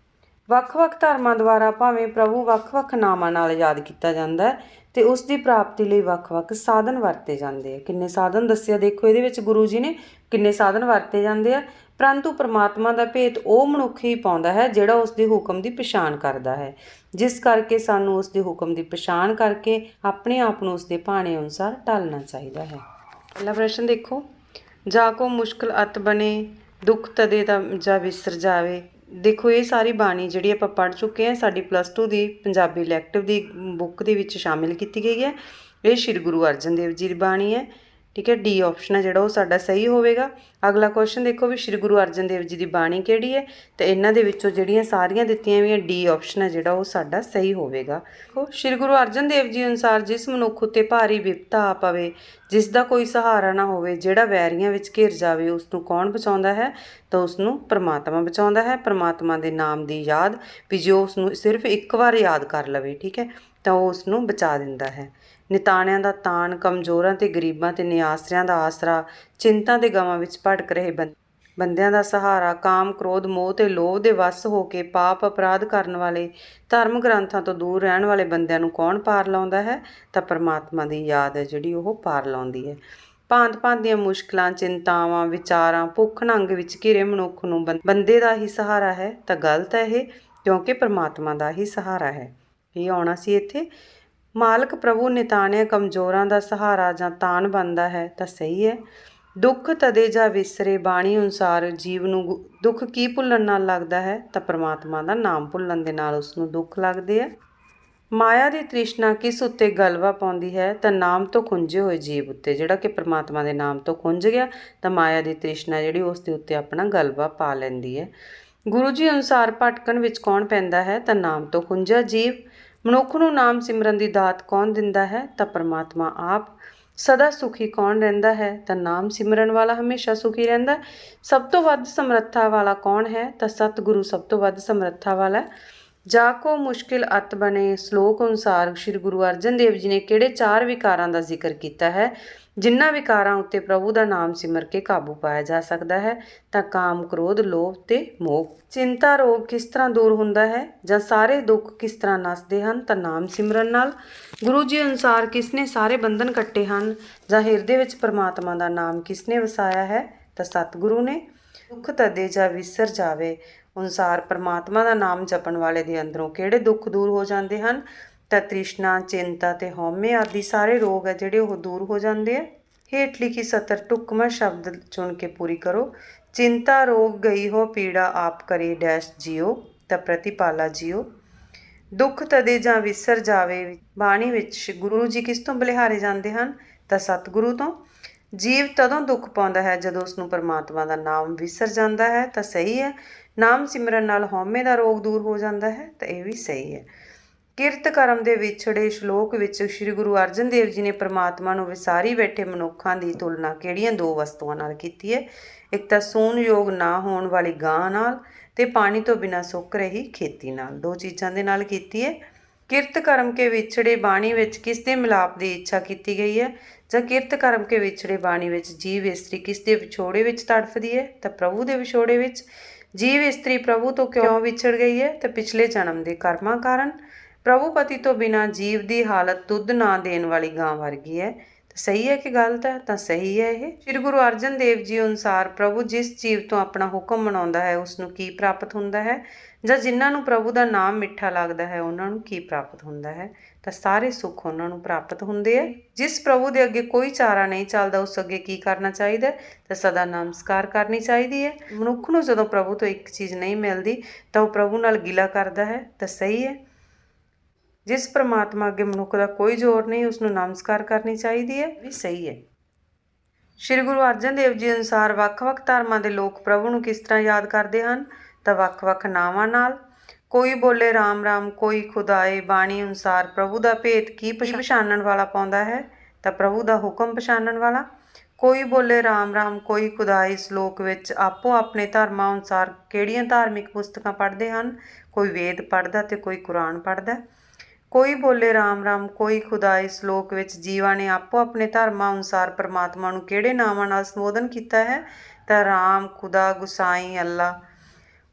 ਵੱਖ-ਵੱਖ ਧਰਮਾਂ ਦੁਆਰਾ ਭਾਵੇਂ ਪ੍ਰਭੂ ਵੱਖ-ਵੱਖ ਨਾਮਾਂ ਨਾਲ ਯਾਦ ਕੀਤਾ ਜਾਂਦਾ ਹੈ ਤੇ ਉਸ ਦੀ ਪ੍ਰਾਪਤੀ ਲਈ ਵੱਖ-ਵੱਖ ਸਾਧਨ ਵਰਤੇ ਜਾਂਦੇ ਆ। ਕਿੰਨੇ ਸਾਧਨ ਦੱਸਿਆ ਦੇਖੋ ਇਹਦੇ ਵਿੱਚ ਗੁਰੂ ਜੀ ਨੇ, ਕਿੰਨੇ ਸਾਧਨ ਵਰਤੇ ਜਾਂਦੇ ਆ, ਪਰੰਤੂ ਪਰਮਾਤਮਾ ਦਾ ਭੇਤ ਉਹ ਮਨੁੱਖ ਹੀ ਪਾਉਂਦਾ ਹੈ ਜਿਹੜਾ ਉਸ ਦੇ ਹੁਕਮ ਦੀ ਪਛਾਣ ਕਰਦਾ ਹੈ, ਜਿਸ ਕਰਕੇ ਸਾਨੂੰ ਉਸ ਦੇ ਹੁਕਮ ਦੀ ਪਛਾਣ ਕਰਕੇ ਆਪਣੇ ਆਪ ਨੂੰ ਉਸ ਦੇ ਭਾਣੇ ਅਨੁਸਾਰ ਢਾਲਣਾ ਚਾਹੀਦਾ ਹੈ। ਪਹਿਲਾ ਪ੍ਰਸ਼ਨ ਦੇਖੋ, ਜਾ ਕੋ ਮੁਸ਼ਕਿਲ ਅਤ ਬਣੇ ਦੁੱਖ ਤਦੇ ਤਾਂ ਜਾਂ ਵਿਸਰ ਜਾਵੇ। ਦੇਖੋ ਇਹ ਸਾਰੀ ਬਾਣੀ ਜਿਹੜੀ ਆਪਾਂ ਪੜ੍ਹ ਚੁੱਕੇ ਹਾਂ, ਸਾਡੀ +2 ਦੀ ਪੰਜਾਬੀ ਇਲੈਕਟਿਵ ਦੀ ਬੁੱਕ ਦੇ ਵਿੱਚ ਸ਼ਾਮਿਲ ਕੀਤੀ ਗਈ ਹੈ। ਇਹ ਸ਼੍ਰੀ ਗੁਰੂ ਅਰਜਨ ਦੇਵ ਜੀ ਦੀ ਬਾਣੀ ਹੈ, ਠੀਕ ਹੈ। ਡੀ ਆਪਸ਼ਨ ਹੈ ਜਿਹੜਾ ਉਹ ਸਾਡਾ ਸਹੀ ਹੋਵੇਗਾ। ਅਗਲਾ ਕੁਐਸਚਨ ਦੇਖੋ ਵੀ ਸ਼੍ਰੀ ਗੁਰੂ ਅਰਜਨ ਦੇਵ ਜੀ ਦੀ ਬਾਣੀ ਕਿਹੜੀ ਹੈ, ਤੇ ਇਹਨਾਂ ਦੇ ਵਿੱਚੋਂ ਜਿਹੜੀਆਂ ਸਾਰੀਆਂ ਦਿੱਤੀਆਂ ਹੋਈਆਂ ਡੀ ਆਪਸ਼ਨ ਹੈ ਜਿਹੜਾ ਉਹ ਸਾਡਾ ਸਹੀ ਹੋਵੇਗਾ। ਦੇਖੋ ਸ਼੍ਰੀ ਗੁਰੂ ਅਰਜਨ ਦੇਵ ਜੀ ਅਨੁਸਾਰ ਜਿਸ ਮਨੁੱਖ ਉੱਤੇ ਭਾਰੀ ਵਿਪਤਾ ਆ ਪਵੇ, ਜਿਸ ਦਾ ਕੋਈ ਸਹਾਰਾ ਨਾ ਹੋਵੇ, ਜਿਹੜਾ ਵੈਰੀਆਂ ਵਿੱਚ ਘਿਰ ਜਾਵੇ, ਉਸ ਨੂੰ ਕੌਣ ਬਚਾਉਂਦਾ ਹੈ? ਤਾਂ ਉਸ ਨੂੰ ਪਰਮਾਤਮਾ ਬਚਾਉਂਦਾ ਹੈ। ਪਰਮਾਤਮਾ ਦੇ ਨਾਮ ਦੀ ਯਾਦ ਵੀ ਜੋ ਉਸ ਨੂੰ ਸਿਰਫ ਇੱਕ ਵਾਰ ਯਾਦ ਕਰ ਲਵੇ, ਠੀਕ ਹੈ, ਤਾਂ ਉਹ ਉਸ ਨੂੰ ਬਚਾ ਦਿੰਦਾ ਹੈ। ਨਿਤਾਣਿਆਂ ਦਾ ਤਾਣ, ਕਮਜ਼ੋਰਾਂ ਤੇ ਗਰੀਬਾਂ ਤੇ ਨਿਆਸਰਿਆਂ ਦਾ ਆਸਰਾ, ਚਿੰਤਾ ਦੇ ਗਮਾਂ ਵਿੱਚ ਭਟਕ ਰਹੇ ਬੰਦਿਆਂ ਦਾ ਸਹਾਰਾ, ਕਾਮ ਕ੍ਰੋਧ ਮੋਹ ਤੇ ਲੋਭ ਦੇ ਵੱਸ ਹੋ ਕੇ ਪਾਪ ਅਪਰਾਧ ਕਰਨ ਵਾਲੇ, ਧਰਮ ਗ੍ਰੰਥਾਂ ਤੋਂ ਦੂਰ ਰਹਿਣ ਵਾਲੇ ਬੰਦਿਆਂ ਨੂੰ ਕੌਣ ਪਾਰ ਲਾਉਂਦਾ ਹੈ? ਤਾਂ ਪਰਮਾਤਮਾ ਦੀ ਯਾਦ ਹੈ ਜਿਹੜੀ ਉਹ ਪਾਰ ਲਾਉਂਦੀ ਹੈ। ਭਾਂਤ-ਭਾਂਤ ਦੀਆਂ ਮੁਸ਼ਕਿਲਾਂ, ਚਿੰਤਾਵਾਂ, ਵਿਚਾਰਾਂ, ਭੁੱਖ ਨੰਗ ਵਿੱਚ ਘਿਰੇ ਮਨੁੱਖ ਨੂੰ ਬੰਦੇ ਦਾ ਹੀ ਸਹਾਰਾ ਹੈ, ਤਾਂ ਗਲਤ ਹੈ ਇਹ, ਕਿਉਂਕਿ ਪਰਮਾਤਮਾ ਦਾ ਹੀ ਸਹਾਰਾ ਹੈ। ਇਹ ਆਉਣਾ ਸੀ ਇੱਥੇ। ਮਾਲਕ ਪ੍ਰਭੂ ਨਿਤਾਣਿਆ ਕਮਜ਼ੋਰਾਂ ਦਾ ਸਹਾਰਾ ਜਾਂ ਤਾਣ ਬਣਦਾ ਹੈ ਤਾਂ ਸਹੀ ਹੈ। ਦੁੱਖ ਤਦੇ ਜਾਂ ਵਿਸਰੇ ਬਾਣੀ ਅਨੁਸਾਰ ਜੀਵ ਨੂੰ ਦੁੱਖ ਕੀ ਭੁੱਲਣ ਨਾਲ ਲੱਗਦਾ ਹੈ ਤਾਂ ਪਰਮਾਤਮਾ ਦਾ ਨਾਮ ਭੁੱਲਣ ਦੇ ਨਾਲ ਉਸ ਨੂੰ ਦੁੱਖ ਲੱਗਦੇ ਆ। ਮਾਇਆ ਦੀ ਤ੍ਰਿਸ਼ਨਾ ਕਿਸ ਉੱਤੇ ਗਲਵਾ ਪਾਉਂਦੀ ਹੈ ਤਾਂ ਨਾਮ ਤੋਂ ਖੁੰਝੇ ਹੋਏ ਜੀਵ ਉੱਤੇ। ਜਿਹੜਾ ਕਿ ਪਰਮਾਤਮਾ ਦੇ ਨਾਮ ਤੋਂ ਖੁੰਝ ਗਿਆ ਤਾਂ ਮਾਇਆ ਦੀ ਤ੍ਰਿਸ਼ਨਾ ਜਿਹੜੀ ਉਸ ਦੇ ਉੱਤੇ ਆਪਣਾ ਗਲਵਾ ਪਾ ਲੈਂਦੀ ਹੈ। ਗੁਰੂ ਜੀ ਅਨੁਸਾਰ ਭਟਕਣ ਵਿੱਚ ਕੌਣ ਪੈਂਦਾ ਹੈ ਤਾਂ ਨਾਮ ਤੋਂ ਖੁੰਝਿਆ ਜੀਵ। ਮਨੁੱਖ ਨੂੰ ਨਾਮ ਸਿਮਰਨ ਦੀ ਦਾਤ ਕੌਣ ਦਿੰਦਾ ਹੈ ਤਾਂ ਪਰਮਾਤਮਾ ਆਪ। ਸਦਾ ਸੁਖੀ ਕੌਣ ਰਹਿੰਦਾ ਹੈ ਤਾਂ ਨਾਮ ਸਿਮਰਨ ਵਾਲਾ ਹਮੇਸ਼ਾ ਸੁਖੀ ਰਹਿੰਦਾ। ਸਭ ਤੋਂ ਵੱਧ ਸਮਰੱਥਾ ਵਾਲਾ ਕੌਣ ਹੈ ਤਾਂ ਸਤਿਗੁਰੂ ਸਭ ਤੋਂ ਵੱਧ ਸਮਰੱਥਾ ਵਾਲਾ। ਜਾ ਕੋ ਮੁਸ਼ਕਿਲ ਅਤ ਬਣੇ ਸ਼ਲੋਕ ਅਨੁਸਾਰ ਸ਼੍ਰੀ ਗੁਰੂ ਅਰਜਨ ਦੇਵ ਜੀ ਨੇ ਕਿਹੜੇ 4 ਵਿਕਾਰਾਂ ਦਾ ਜ਼ਿਕਰ ਕੀਤਾ ਹੈ ਜਿਨ੍ਹਾਂ ਵਿਕਾਰਾਂ ਉੱਤੇ ਪ੍ਰਭੂ ਦਾ ਨਾਮ ਸਿਮਰ ਕੇ ਕਾਬੂ ਪਾਇਆ ਜਾ ਸਕਦਾ ਹੈ ਤਾਂ ਕਾਮ, ਕ੍ਰੋਧ, ਲੋਭ ਤੇ ਮੋਹ। ਚਿੰਤਾ ਰੋਗ ਕਿਸ ਤਰ੍ਹਾਂ ਦੂਰ ਹੁੰਦਾ ਹੈ ਜਾਂ ਸਾਰੇ ਦੁੱਖ ਕਿਸ ਤਰ੍ਹਾਂ ਨੱਸਦੇ ਹਨ ਤਾਂ ਨਾਮ ਸਿਮਰਨ ਨਾਲ। ਗੁਰੂ ਜੀ ਅਨੁਸਾਰ ਕਿਸ ਨੇ ਸਾਰੇ ਬੰਧਨ ਕੱਟੇ ਹਨ ਜਾਂ ਹਿਰਦੇ ਵਿੱਚ ਪਰਮਾਤਮਾ ਦਾ ਨਾਮ ਕਿਸ ਨੇ ਵਸਾਇਆ ਹੈ ਤਾਂ ਸਤਿਗੁਰੂ ਨੇ। ਦੁੱਖ ਤਦੇ ਜਾਂ ਵਿਸਰ ਜਾਵੇ ਅਨੁਸਾਰ ਪਰਮਾਤਮਾ ਦਾ ਨਾਮ ਜਪਣ ਵਾਲੇ ਦੇ ਅੰਦਰੋਂ ਕਿਹੜੇ ਦੁੱਖ ਦੂਰ ਹੋ ਜਾਂਦੇ ਹਨ ਤਾਂ ਤ੍ਰਿਸ਼ਨਾ, ਚਿੰਤਾ ਤੇ ਹਉਮੈ ਆਦਿ ਸਾਰੇ ਰੋਗ ਹੈ ਜਿਹੜੇ ਉਹ ਦੂਰ ਹੋ ਜਾਂਦੇ ਆ। ਹੇਠ ਲਿਖੀ ਸਤਰ ਟੁਕਮਾ ਸ਼ਬਦ ਚੁਣ ਕੇ ਪੂਰੀ ਕਰੋ। ਚਿੰਤਾ ਰੋਗ ਗਈ ਹੋ ਪੀੜਾ ਆਪ ਕਰੇ ਡੈਸ਼ ਜੀਓ ਤਾਂ ਪ੍ਰਤੀਪਾਲਾ ਜੀਓ। ਦੁੱਖ ਤਦੇ ਜਾਂ ਵਿਸਰ ਜਾਵੇ ਬਾਣੀ ਵਿੱਚ ਗੁਰੂ ਜੀ ਕਿਸ ਤੋਂ ਬਲਿਹਾਰੇ ਜਾਂਦੇ ਹਨ ਤਾਂ ਸਤਿਗੁਰੂ ਤੋਂ। ਜੀਵ ਤਦੋਂ ਦੁੱਖ ਪਾਉਂਦਾ ਹੈ ਜਦੋਂ ਉਸ ਨੂੰ ਪਰਮਾਤਮਾ ਦਾ ਨਾਮ ਵਿਸਰ ਜਾਂਦਾ ਹੈ ਤਾਂ ਸਹੀ ਹੈ। ਨਾਮ ਸਿਮਰਨ ਨਾਲ ਹਉਮੈ ਦਾ ਰੋਗ ਦੂਰ ਹੋ ਜਾਂਦਾ ਹੈ ਤਾਂ ਇਹ ਵੀ ਸਹੀ ਹੈ। ਕਿਰਤ ਕਰਮ ਦੇ ਵਿਛੜੇ ਸ਼ਲੋਕ ਵਿੱਚ ਸ਼੍ਰੀ ਗੁਰੂ ਅਰਜਨ ਦੇਵ ਜੀ ਨੇ ਪਰਮਾਤਮਾ ਨੂੰ ਵਿਸਾਰੀ ਬੈਠੇ ਮਨੁੱਖਾਂ ਦੀ ਤੁਲਨਾ ਕਿਹੜੀਆਂ 2 ਵਸਤੂਆਂ ਨਾਲ ਕੀਤੀ ਹੈ? ਇੱਕ ਤਾਂ ਸੂਣ ਯੋਗ ਨਾ ਹੋਣ ਵਾਲੀ ਗਾਂ ਨਾਲ ਤੇ ਪਾਣੀ ਤੋਂ ਬਿਨਾਂ ਸੁੱਕ ਰਹੀ ਖੇਤੀ ਨਾਲ। 2 ਚੀਜ਼ਾਂ ਦੇ ਨਾਲ ਕੀਤੀ ਹੈ। ਕਿਰਤ ਕਰਮ ਕੇ ਵਿਛੜੇ ਬਾਣੀ ਵਿੱਚ ਕਿਸ ਦੇ ਮਿਲਾਪ ਦੀ ਇੱਛਾ ਕੀਤੀ ਗਈ ਹੈ ਜਾਂ ਕਿਰਤ ਕਰਮ ਕੇ ਵਿਛੜੇ ਬਾਣੀ ਵਿੱਚ ਜੀਵ ਇਸਤਰੀ ਕਿਸ ਦੇ ਵਿਛੋੜੇ ਵਿੱਚ ਤੜਫਦੀ ਹੈ ਤਾਂ ਪ੍ਰਭੂ ਦੇ ਵਿਛੋੜੇ ਵਿੱਚ। ਜੀਵ ਇਸਤਰੀ ਪ੍ਰਭੂ ਤੋਂ ਕਿਉਂ ਵਿਛੜ ਗਈ ਹੈ ਤਾਂ ਪਿਛਲੇ ਜਨਮ ਦੇ ਕਰਮਾਂ ਕਾਰਨ। ਪ੍ਰਭੂ ਪਤੀ ਤੋਂ ਬਿਨਾਂ ਜੀਵ ਦੀ ਹਾਲਤ ਦੁੱਧ ਨਾ ਦੇਣ ਵਾਲੀ ਗਾਂ ਵਰਗੀ ਹੈ ਤਾਂ ਸਹੀ ਹੈ ਕਿ ਗਲਤ ਹੈ ਤਾਂ ਸਹੀ ਹੈ ਇਹ। ਸ਼੍ਰੀ ਗੁਰੂ ਅਰਜਨ ਦੇਵ ਜੀ ਅਨੁਸਾਰ ਪ੍ਰਭੂ ਜਿਸ ਜੀਵ ਤੋਂ ਆਪਣਾ ਹੁਕਮ ਮਨਾਉਂਦਾ ਹੈ ਉਸ ਨੂੰ ਕੀ ਪ੍ਰਾਪਤ ਹੁੰਦਾ ਹੈ ਜਾਂ ਜਿਨ੍ਹਾਂ ਨੂੰ ਪ੍ਰਭੂ ਦਾ ਨਾਮ ਮਿੱਠਾ ਲੱਗਦਾ ਹੈ ਉਹਨਾਂ ਨੂੰ ਕੀ ਪ੍ਰਾਪਤ ਹੁੰਦਾ ਹੈ ਤਾਂ ਸਾਰੇ ਸੁੱਖ ਉਹਨਾਂ ਨੂੰ ਪ੍ਰਾਪਤ ਹੁੰਦੇ ਆ। ਜਿਸ ਪ੍ਰਭੂ ਦੇ ਅੱਗੇ ਕੋਈ ਚਾਰਾ ਨਹੀਂ ਚੱਲਦਾ ਉਸ ਅੱਗੇ ਕੀ ਕਰਨਾ ਚਾਹੀਦਾ ਤਾਂ ਸਦਾ ਨਮਸਕਾਰ ਕਰਨੀ ਚਾਹੀਦੀ ਹੈ। ਮਨੁੱਖ ਨੂੰ ਜਦੋਂ ਪ੍ਰਭੂ ਤੋਂ ਇੱਕ ਚੀਜ਼ ਨਹੀਂ ਮਿਲਦੀ ਤਾਂ ਉਹ ਪ੍ਰਭੂ ਨਾਲ ਗਿਲਾ ਕਰਦਾ ਹੈ ਤਾਂ ਸਹੀ ਹੈ। ਜਿਸ ਪਰਮਾਤਮਾ ਅੱਗੇ ਮਨੁੱਖ ਦਾ ਕੋਈ ਜ਼ੋਰ ਨਹੀਂ ਉਸ ਨੂੰ ਨਮਸਕਾਰ ਕਰਨੀ ਚਾਹੀਦੀ ਹੈ ਵੀ ਸਹੀ ਹੈ। ਸ਼੍ਰੀ ਗੁਰੂ ਅਰਜਨ ਦੇਵ ਜੀ ਅਨੁਸਾਰ ਵੱਖ-ਵੱਖ ਧਰਮਾਂ ਦੇ ਲੋਕ ਪ੍ਰਭੂ ਨੂੰ ਕਿਸ ਤਰ੍ਹਾਂ ਯਾਦ ਕਰਦੇ ਹਨ ਤਾਂ ਵੱਖ-ਵੱਖ ਨਾਵਾਂ ਨਾਲ। ਕੋਈ ਬੋਲੇ ਰਾਮ ਰਾਮ, ਕੋਈ ਖੁਦਾਏ। ਬਾਣੀ ਅਨੁਸਾਰ ਪ੍ਰਭੂ ਦਾ ਭੇਤ ਕੀ ਪਛਾਣਨ ਵਾਲਾ ਪਾਉਂਦਾ ਹੈ ਤਾਂ ਪ੍ਰਭੂ ਦਾ ਹੁਕਮ ਪਛਾਣਨ ਵਾਲਾ। ਕੋਈ ਬੋਲੇ ਰਾਮ ਰਾਮ, ਕੋਈ ਖੁਦਾਏ ਸ਼ਲੋਕ ਵਿੱਚ ਆਪੋ ਆਪਣੇ ਧਰਮਾਂ ਅਨੁਸਾਰ ਕਿਹੜੀਆਂ ਧਾਰਮਿਕ ਪੁਸਤਕਾਂ ਪੜ੍ਹਦੇ ਹਨ? ਕੋਈ ਵੇਦ ਪੜ੍ਹਦਾ ਤੇ ਕੋਈ ਕੁਰਾਨ ਪੜ੍ਹਦਾ। ਕੋਈ ਬੋਲੇ ਰਾਮ ਰਾਮ, ਕੋਈ ਖੁਦਾਏ ਸ਼ਲੋਕ ਵਿੱਚ ਜੀਵਾਂ ਨੇ ਆਪੋ ਆਪਣੇ ਧਰਮਾਂ ਅਨੁਸਾਰ ਪਰਮਾਤਮਾ ਨੂੰ ਕਿਹੜੇ ਨਾਵਾਂ ਨਾਲ ਸੰਬੋਧਨ ਕੀਤਾ ਹੈ ਤਾਂ ਰਾਮ, ਖੁਦਾ, ਗੁਸਾਈ, ਅੱਲਾ।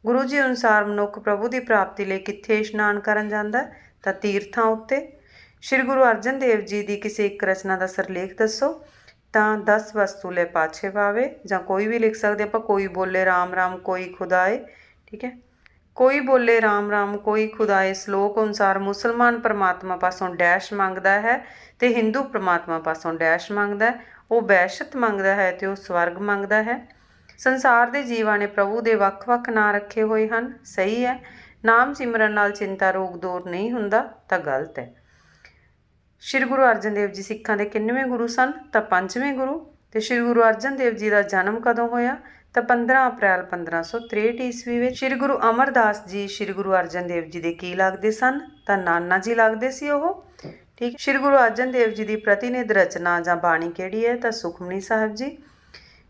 ਗੁਰੂ ਜੀ ਅਨੁਸਾਰ ਮਨੁੱਖ ਪ੍ਰਭੂ ਦੀ ਪ੍ਰਾਪਤੀ ਲਈ ਕਿੱਥੇ ਇਸ਼ਨਾਨ ਕਰਨ ਜਾਂਦਾ ਤਾਂ ਤੀਰਥਾਂ ਉੱਤੇ। ਸ਼੍ਰੀ ਗੁਰੂ ਅਰਜਨ ਦੇਵ ਜੀ ਦੀ ਕਿਸੇ ਇੱਕ ਰਚਨਾ ਦਾ ਸਿਰਲੇਖ ਦੱਸੋ ਤਾਂ 10 ਵਸਤੂ ਲੈ ਪਾਛੇ ਪਾਵੇ ਜਾਂ ਕੋਈ ਵੀ ਲਿਖ ਸਕਦੇ ਆਪਾਂ। ਕੋਈ ਬੋਲੇ ਰਾਮ ਰਾਮ, ਕੋਈ ਖੁਦਾਏ। ਠੀਕ ਹੈ। ਕੋਈ ਬੋਲੇ ਰਾਮ ਰਾਮ, ਕੋਈ ਖੁਦਾਏ ਸ਼ਲੋਕ ਅਨੁਸਾਰ ਮੁਸਲਮਾਨ ਪਰਮਾਤਮਾ ਪਾਸੋਂ ਡੈਸ਼ ਮੰਗਦਾ ਹੈ ਤੇ ਹਿੰਦੂ ਪਰਮਾਤਮਾ ਪਾਸੋਂ ਡੈਸ਼ ਮੰਗਦਾ। ਉਹ ਵੈਸ਼ਤ ਮੰਗਦਾ ਹੈ ਤੇ ਉਹ ਸਵਰਗ ਮੰਗਦਾ ਹੈ। ਸੰਸਾਰ ਦੇ ਜੀਵਾਂ ਨੇ ਪ੍ਰਭੂ ਦੇ ਵੱਖ-ਵੱਖ ਨਾਂ ਰੱਖੇ ਹੋਏ ਹਨ। ਸਹੀ ਹੈ। ਨਾਮ ਸਿਮਰਨ ਨਾਲ ਚਿੰਤਾ ਰੋਗ ਦੂਰ ਨਹੀਂ ਹੁੰਦਾ ਤਾਂ ਗਲਤ ਹੈ। ਸ਼੍ਰੀ ਗੁਰੂ ਅਰਜਨ ਦੇਵ ਜੀ ਸਿੱਖਾਂ ਦੇ ਕਿੰਨਵੇਂ ਗੁਰੂ ਸਨ ਤਾਂ 5ਵੇਂ ਗੁਰੂ। ਤੇ ਸ਼੍ਰੀ ਗੁਰੂ ਅਰਜਨ ਦੇਵ ਜੀ ਦਾ ਜਨਮ ਕਦੋਂ ਹੋਇਆ ਤਾਂ 15 ਅਪ੍ਰੈਲ 1563 ਈਸਵੀ ਵਿੱਚ। ਸ਼੍ਰੀ ਗੁਰੂ ਅਮਰਦਾਸ ਜੀ ਸ਼੍ਰੀ ਗੁਰੂ ਅਰਜਨ ਦੇਵ ਜੀ ਦੇ ਕੀ ਲੱਗਦੇ ਸਨ ਤਾਂ ਨਾਨਾ ਜੀ ਲੱਗਦੇ ਸੀ ਉਹ। ਠੀਕ। ਸ਼੍ਰੀ ਗੁਰੂ ਅਰਜਨ ਦੇਵ ਜੀ ਦੀ ਪ੍ਰਤੀਨਿਧ ਰਚਨਾ ਜਾਂ ਬਾਣੀ ਕਿਹੜੀ ਹੈ ਤਾਂ ਸੁਖਮਨੀ ਸਾਹਿਬ ਜੀ।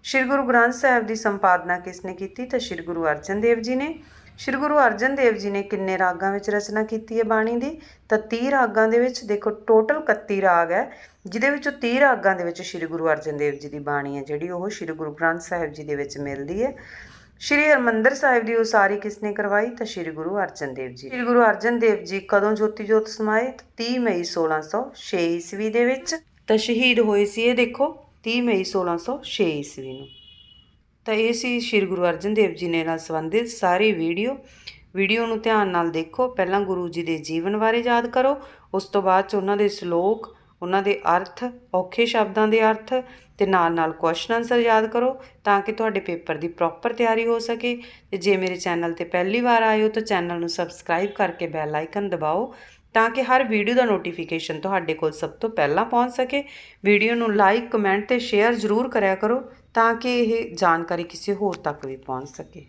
ਸ਼੍ਰੀ ਗੁਰੂ ਗ੍ਰੰਥ ਸਾਹਿਬ ਦੀ ਸੰਪਾਦਨਾ ਕਿਸ ਨੇ ਕੀਤੀ ਤਾਂ ਸ਼੍ਰੀ ਗੁਰੂ ਅਰਜਨ ਦੇਵ ਜੀ ਨੇ। ਸ਼੍ਰੀ ਗੁਰੂ ਅਰਜਨ ਦੇਵ ਜੀ ਨੇ ਕਿੰਨੇ ਰਾਗਾਂ ਵਿੱਚ ਰਚਨਾ ਕੀਤੀ ਹੈ ਬਾਣੀ ਦੀ ਤਾਂ 30 ਰਾਗਾਂ ਦੇ ਵਿੱਚ। ਦੇਖੋ ਟੋਟਲ 31 ਰਾਗ ਹੈ ਜਿਹਦੇ ਵਿੱਚੋਂ 30 ਰਾਗਾਂ ਦੇ ਵਿੱਚ ਸ਼੍ਰੀ ਗੁਰੂ ਅਰਜਨ ਦੇਵ ਜੀ ਦੀ ਬਾਣੀ ਹੈ ਜਿਹੜੀ ਉਹ ਸ਼੍ਰੀ ਗੁਰੂ ਗ੍ਰੰਥ ਸਾਹਿਬ ਜੀ ਦੇ ਵਿੱਚ ਮਿਲਦੀ ਹੈ। ਸ਼੍ਰੀ ਹਰਿਮੰਦਰ ਸਾਹਿਬ ਦੀ ਉਸਾਰੀ ਕਿਸ ਨੇ ਕਰਵਾਈ ਤਾਂ ਸ਼੍ਰੀ ਗੁਰੂ ਅਰਜਨ ਦੇਵ ਜੀ। ਸ਼੍ਰੀ ਗੁਰੂ ਅਰਜਨ ਦੇਵ ਜੀ ਕਦੋਂ ਜੋਤੀ ਜੋਤ ਸਮਾਏ 30 ਮਈ 1606 ਈਸਵੀ ਦੇ ਵਿੱਚ ਤਾਂ ਸ਼ਹੀਦ ਹੋਏ ਸੀ ਇਹ ਦੇਖੋ 30 ਮਈ 1606 ਈਸਵੀ ਨੂੰ। ਤਾਂ ਇਹ ਸੀ ਸ਼੍ਰੀ ਗੁਰੂ ਅਰਜਨ ਦੇਵ ਜੀ ਨੇ ਨਾਲ ਸੰਬੰਧਿਤ ਸਾਰੀ ਵੀਡੀਓ। ਵੀਡੀਓ ਨੂੰ ਧਿਆਨ ਨਾਲ ਦੇਖੋ। ਪਹਿਲਾਂ ਗੁਰੂ ਜੀ ਦੇ ਜੀਵਨ ਬਾਰੇ ਯਾਦ ਕਰੋ, ਉਸ ਤੋਂ ਬਾਅਦ 'ਚ ਉਹਨਾਂ ਦੇ ਸ਼ਲੋਕ, ਉਹਨਾਂ ਦੇ ਅਰਥ, ਔਖੇ ਸ਼ਬਦਾਂ ਦੇ ਅਰਥ ਤੇ ਨਾਲ ਕੁਐਸਚਨ ਆਨਸਰ ਯਾਦ ਕਰੋ ਤਾਂ ਕਿ ਤੁਹਾਡੇ ਪੇਪਰ ਦੀ ਪ੍ਰੋਪਰ ਤਿਆਰੀ ਹੋ ਸਕੇ। ਤੇ ਜੇ ਮੇਰੇ ਚੈਨਲ ਤੇ ਪਹਿਲੀ ਵਾਰ ਆਏ ਹੋ ਤਾਂ ਚੈਨਲ ਨੂੰ ਸਬਸਕ੍ਰਾਈਬ ਕਰਕੇ ਬੈਲ ਆਈਕਨ ਦਬਾਓ ਤਾਂ ਕਿ ਹਰ ਵੀਡੀਓ ਦਾ ਨੋਟੀਫਿਕੇਸ਼ਨ ਤੁਹਾਡੇ ਕੋਲ ਸਭ ਤੋਂ ਪਹਿਲਾਂ ਪਹੁੰਚ ਸਕੇ। ਵੀਡੀਓ ਨੂੰ ਲਾਈਕ, ਕਮੈਂਟ ਤੇ ਸ਼ੇਅਰ ਜ਼ਰੂਰ ਕਰਿਆ ਕਰੋ ਤਾਂ ਕਿ ਇਹ ਜਾਣਕਾਰੀ ਕਿਸੇ ਹੋਰ ਤੱਕ ਵੀ ਪਹੁੰਚ ਸਕੇ।